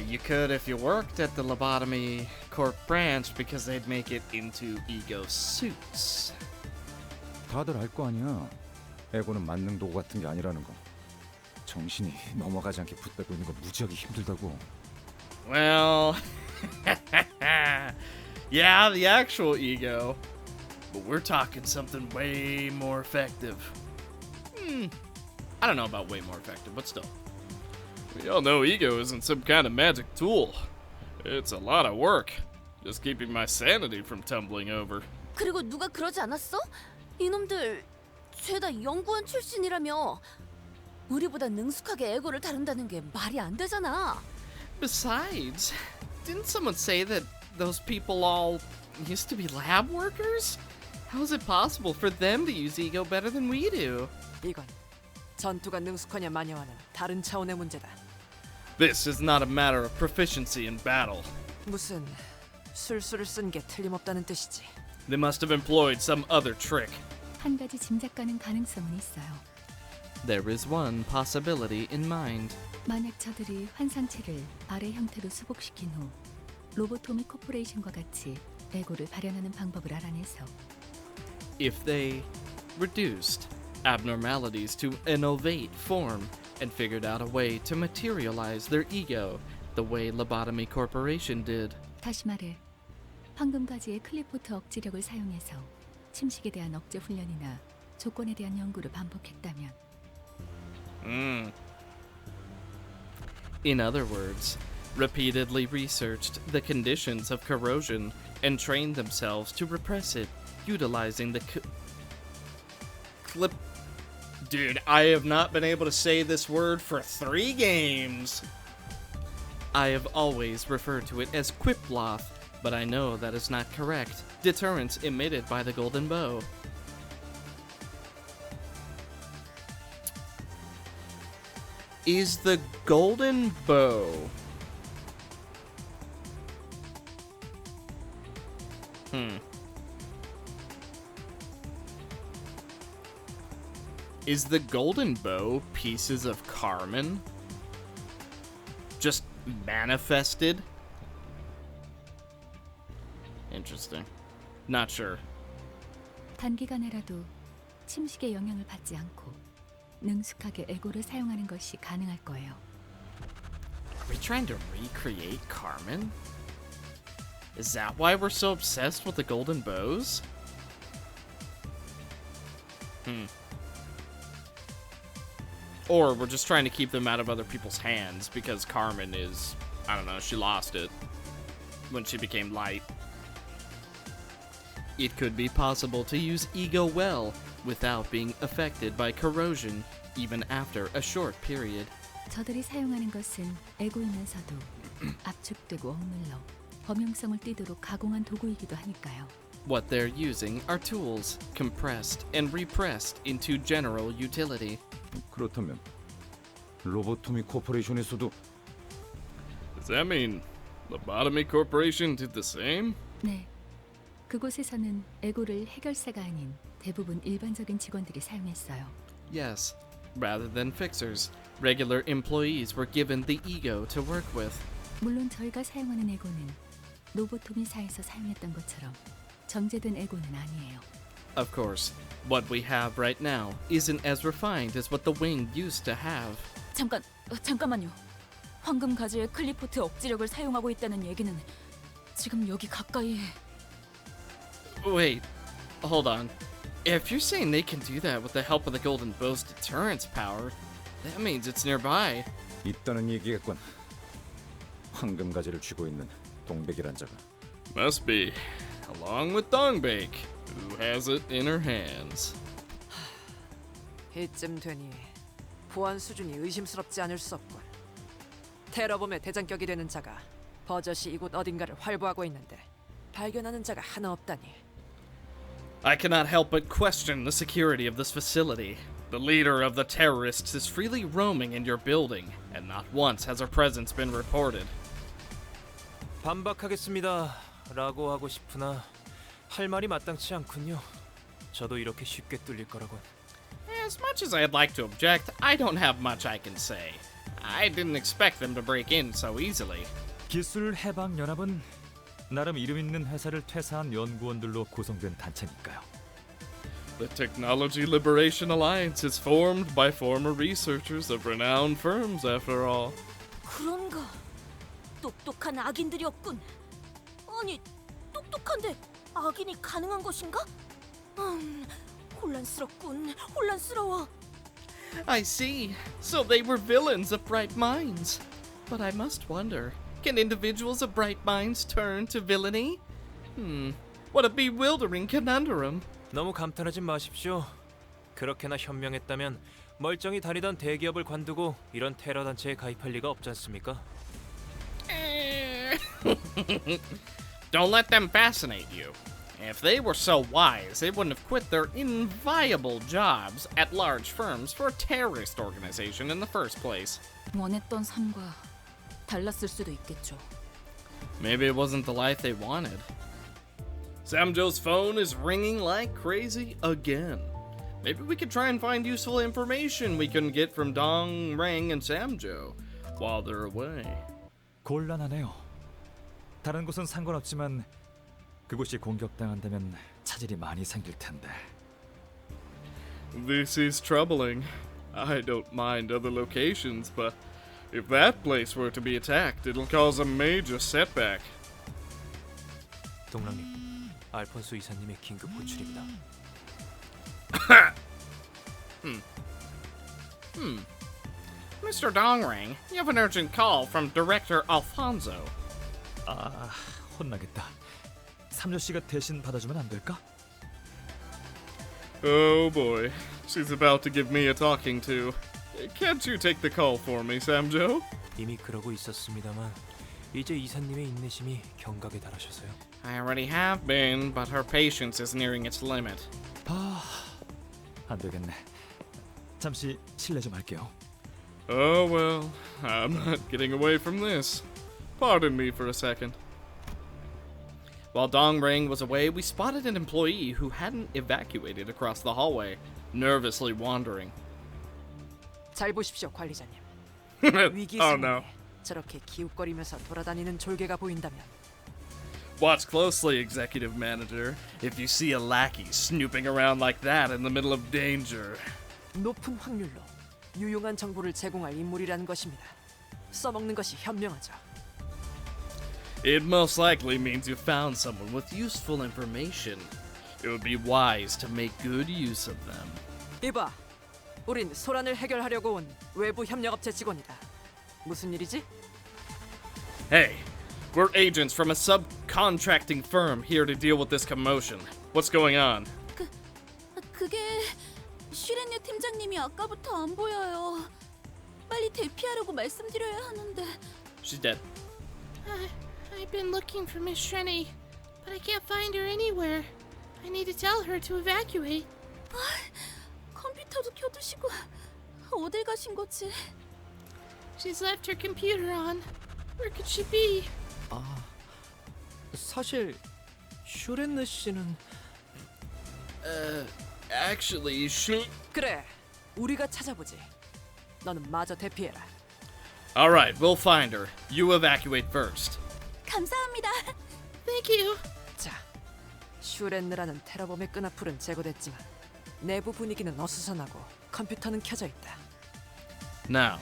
You could if you worked at the Lobotomy Corp branch because they'd make it into ego suits. 다들 알 거 아니야. 에고는 만능 도구 같은 게 아니라는 거. 정신이 넘어가지 않게 붙들고 있는 거 무지하게 힘들다고. Well, yeah, the actual ego, but we're talking something way more effective. I don't know about way more effective, but still. We all know ego isn't some kind of magic tool. It's a lot of work, just keeping my sanity from tumbling over. 그리고 누가 그러지 않았어? 이놈들 죄다 연구원 출신이라며. 우리보다 능숙하게 에고를 다룬다는 게 말이 안 되잖아. Besides, didn't someone say that those people all used to be lab workers? How is it possible for them to use ego better than we do? 이건 전투가 능숙하냐 마냐와는 다른 차원의 문제다. This is not a matter of proficiency in battle. 무슨 술수를 쓴 게 틀림없다는 뜻이지. They must have employed some other trick. 한 가지 짐작 가는 가능성은 있어요. There is one possibility in mind. 만약 저들이 환상체를 발의 형태로 수복시킨 후 로보토미 코퍼레이션과 같이 에고를 발현하는 방법을 알아내서 If they reduced abnormalities to an ovate form and figured out a way to materialize their ego the way Lobotomy Corporation did. 다시 말해 황금가지의 클리포트 억지력을 사용해서 침식에 대한 억제 훈련이나 조건에 대한 연구를 반복했다면 In other words, repeatedly researched the conditions of corrosion and trained themselves to repress it, utilizing the Clip. Dude, I have not been able to say this word for 3 games. I have always referred to it as Quiploth, but I know that is not correct. Deterrence emitted by the golden bow. Is the golden bow Is the golden bow pieces of Carmen just manifested? Interesting. Not sure. 단기간에라도 침식의 영향을 받지 않고 능숙하게 에고를 사용하는 것이 가능할 거예요. Are we trying to recreate Carmen? Is that why we're so obsessed with the golden bows? Or we're just trying to keep them out of other people's hands because Carmen is, I don't know, she lost it when she became light. It could be possible to use ego well without being affected by corrosion, even after a short period. 저들이 사용하는 것은 에고이면서도 압축되고 억눌러 범용성을 띠도록 가공한 도구이기도 하니까요. What they're using are tools, compressed and repressed into general utility. 그렇다면 로보토미 코퍼레이션에서도 Does that mean Lobotomy Corporation did the same? 네. 그곳에서는 에고를 해결사가 아닌 대부분 일반적인 직원들이 사용했어요. Yes, rather than fixers, regular employees were given the ego to work with. 물론 저희가 사용하는 에고는 로보토미사에서 사용했던 것처럼 정제된 에고는 아니에요. Of course, what we have right now isn't as refined as what the wing used to have. 잠깐만요. 황금 가지의 클리포트 억지력을 사용하고 있다는 얘기는 지금 여기 가까이에. Wait, hold on. If you're saying they can do that with the help of the Golden Bow's deterrence power, that means it's nearby. 있다는 얘기겠군. 황금 가지를 쥐고 있는 동백이란 자가. Must be, along with Dongbake, who has it in her hands. 이쯤 되니 보안 수준이 의심스럽지 않을 수 없군. 테러범의 대장격이 되는 자가 버젓이 이곳 어딘가를 활보하고 있는데 발견하는 자가 하나 없다니. I cannot help but question the security of this facility. The leader of the terrorists is freely roaming in your building, and not once has her presence been reported. 반박하겠습니다. 라고 하고 싶으나 할 말이 마땅치 않군요. 저도 이렇게 쉽게 뚫릴 거라곤. As much as I'd like to object, I don't have much I can say. I didn't expect them to break in so easily. 기술 해방 연합은 나름 이름 있는 회사를 퇴사한 연구원들로 구성된 단체니까요. The Technology Liberation Alliance is formed by former researchers of renowned firms, after all. 그런가? 똑똑한 악인들이었군. 아니, 똑똑한데 악인이 가능한 것인가? 혼란스럽군. 혼란스러워. I see. So they were villains of bright minds. But I must wonder, can individuals of bright minds turn to villainy? What a bewildering conundrum. 너무 감탄하지 마십시오. 그렇게나 현명했다면 멀쩡히 다니던 대기업을 관두고 이런 테러 단체에 가입할 리가 없지 않습니까? Don't let them fascinate you. If they were so wise, they wouldn't have quit their inviolable jobs at large firms for a terrorist organization in the first place. 원했던 삶과 달랐을 수도 있겠죠. Maybe it wasn't the life they wanted. Samjo's phone is ringing like crazy again. Maybe we could try and find useful information we can get from Dong Rang and Samjo while they're away. 곤란하네요. 다른 곳은 상관없지만 그곳이 공격당한다면 차질이 많이 생길 텐데. This is troubling. I don't mind other locations, but if that place were to be attacked, it'll cause a major setback. 동랑님, 알폰소 이사님의 긴급 호출입니다. Mr. Dongrang, you have an urgent call from Director Alfonso. 아, 혼나겠다. 삼조 씨가 대신 받아주면 안 될까? Oh boy, she's about to give me a talking to. Can't you take the call for me, Samjo? 이미 그러고 있었습니다만 이제 이사님의 인내심이 경각에 달하셔서요. I already have been, but her patience is nearing its limit. 아, 안 되겠네. 잠시 실례 좀 할게요. Oh well, I'm not getting away from this. Pardon me for a second. While Dongrang was away, we spotted an employee who hadn't evacuated across the hallway, nervously wandering. 잘 보십시오, 관리자님. 위기 Oh 상황에 no. 저렇게 기웃거리면서 돌아다니는 졸개가 보인다면 Watch closely, Executive Manager. If you see a lackey snooping around like that in the middle of danger. 높은 확률로 유용한 정보를 제공할 인물이라는 것입니다. 써먹는 것이 현명하죠. It most likely means you found someone with useful information. It would be wise to make good use of them. 이봐, 우린 소란을 해결하려고 온 외부 협력업체 직원이다. 무슨 일이지? Hey, we're agents from a subcontracting firm here to deal with this commotion. What's going on? 그게 슈렌유 팀장님이 아까부터 안 보여요. 빨리 대피하라고 말씀드려야 하는데. She's dead. I've been looking for Miss Shrenny, but I can't find her anywhere. I need to tell her to evacuate. 컴퓨터도 켜두시고 어딜 가신 거지? She's left her computer on. Where could she be? 사실 슈렌느 씨는 Actually, 그래, 우리가 찾아보지. 너는 마저 대피해라. Alright, we'll find her. You evacuate first. 감사합니다. Thank you. 자, 슈렌느라는 테러범의 끈앞풀은 제거됐지만 내부 분위기는 어수선하고 컴퓨터는 켜져 있다. Now,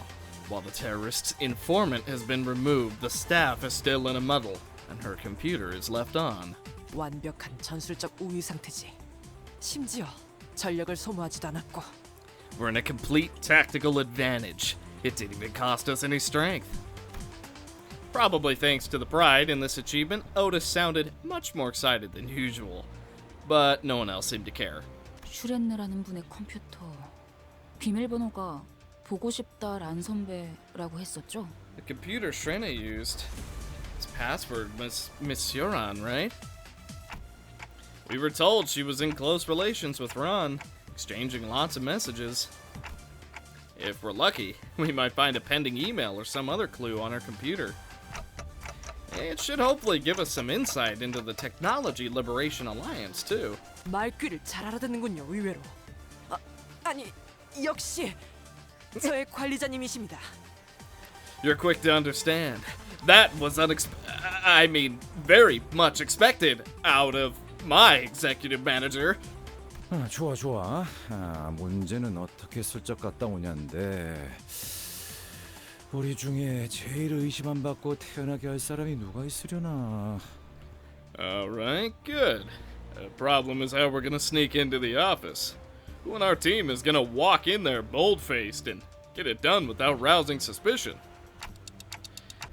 While the terrorist's informant has been removed, the staff is still in a muddle, and her computer is left on. 완벽한 전술적 우위 상태지. 심지어 전력을 소모하지도 않았고. We're in a complete tactical advantage. It didn't even cost us any strength. Probably thanks to the pride in this achievement, Otis sounded much more excited than usual. But no one else seemed to care. 슈렌느라는 분의 컴퓨터 비밀번호가 보고 싶다 란 선배라고 했었죠? The computer Shrena used, its password was Miss Huron, right? We were told she was in close relations with Ron, exchanging lots of messages. If we're lucky, we might find a pending email or some other clue on her computer. It should hopefully give us some insight into the Technology Liberation Alliance, too. 말귀를 잘 알아듣는군요, 의외로. 아니, 역시 저의 관리자님이십니다. You're quick to understand. That was very much expected out of my executive manager. 좋아 좋아. 문제는 어떻게 슬쩍 갔다 오냐인데 우리 중에 제일 의심 안 받고 태어나게 할 사람이 누가 있으려나. Alright, good. The problem is how we're gonna sneak into the office. Who on our team is gonna walk in there bold-faced and get it done without rousing suspicion?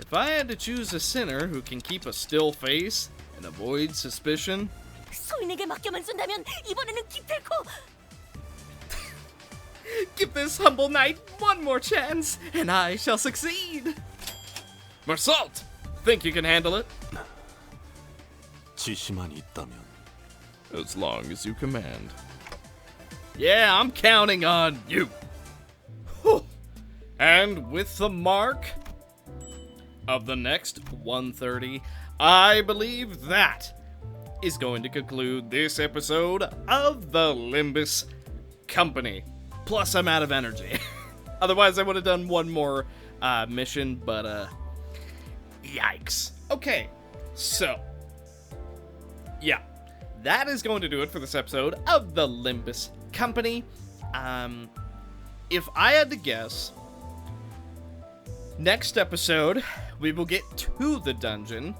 If I had to choose a sinner who can keep a still face and avoid suspicion... 소인에게 맡겨만 준다면 이번에는 기필코. Give this humble knight one more chance, and I shall succeed. Marsault, think you can handle it? 지시만 있다면. As long as you command. Yeah, I'm counting on you. Whew. And with the mark of the next 1:30, I believe that is going to conclude this episode of the Limbus Company. Plus, I'm out of energy. Otherwise, I would have done one more mission, but yikes. Okay, so yeah, that is going to do it for this episode of the Limbus Company. If I had to guess, next episode we will get to the dungeon.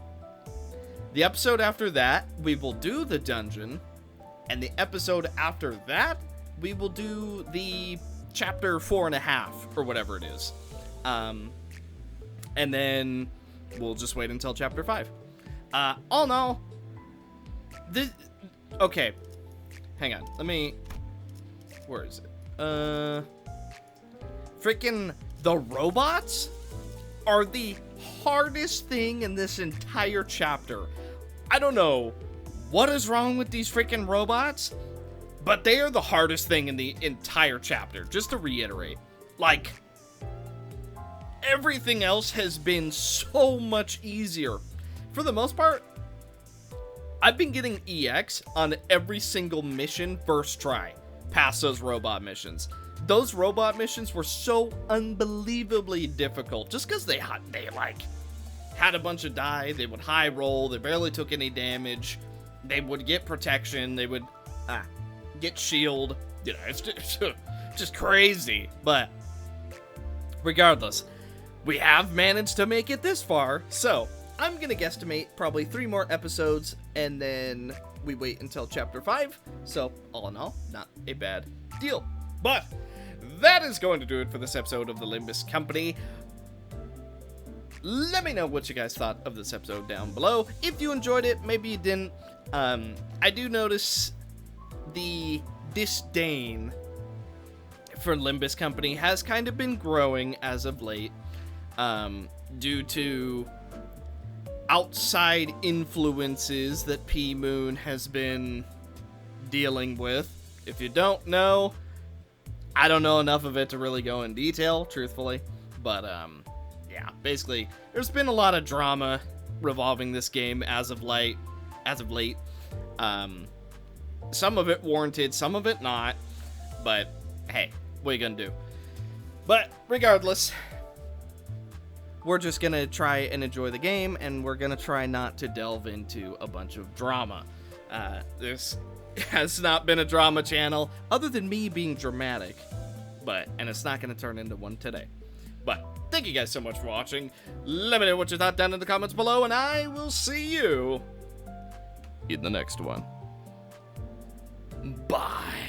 The episode after that, we will do the dungeon. And the episode after that, we will do the chapter 4.5, or whatever it is. And then we'll just wait until chapter 5. Oh no. Okay. Hang on. Where is it? Freaking the robots are the hardest thing in this entire chapter. I don't know what is wrong with these freaking robots, but they are the hardest thing in the entire chapter. Just to reiterate, like, everything else has been so much easier. For the most part, I've been getting EX on every single mission first try, past those robot missions. Those robot missions were so unbelievably difficult, just because they had a bunch of die, they would high roll, they barely took any damage, they would get protection, they would get shield, you know, it's just crazy. But regardless, we have managed to make it this far, so I'm gonna guesstimate probably 3 more episodes, and then we wait until chapter 5, so all in all, not a bad deal. But that is going to do it for this episode of the Limbus Company. Let me know what you guys thought of this episode down below. If you enjoyed it, maybe you didn't. I do notice the disdain for Limbus Company has kind of been growing as of late, due to outside influences that P-Moon has been dealing with. If you don't know, I don't know enough of it to really go in detail, truthfully, but yeah, basically, there's been a lot of drama revolving this game as of late. Some of it warranted, some of it not, but hey, what are you gonna do? But regardless, we're just gonna try and enjoy the game, and we're gonna try not to delve into a bunch of drama. This has not been a drama channel, other than me being dramatic, and it's not gonna turn into one today. But thank you guys so much for watching. Let me know what you thought down in the comments below, and I will see you in the next one. Bye.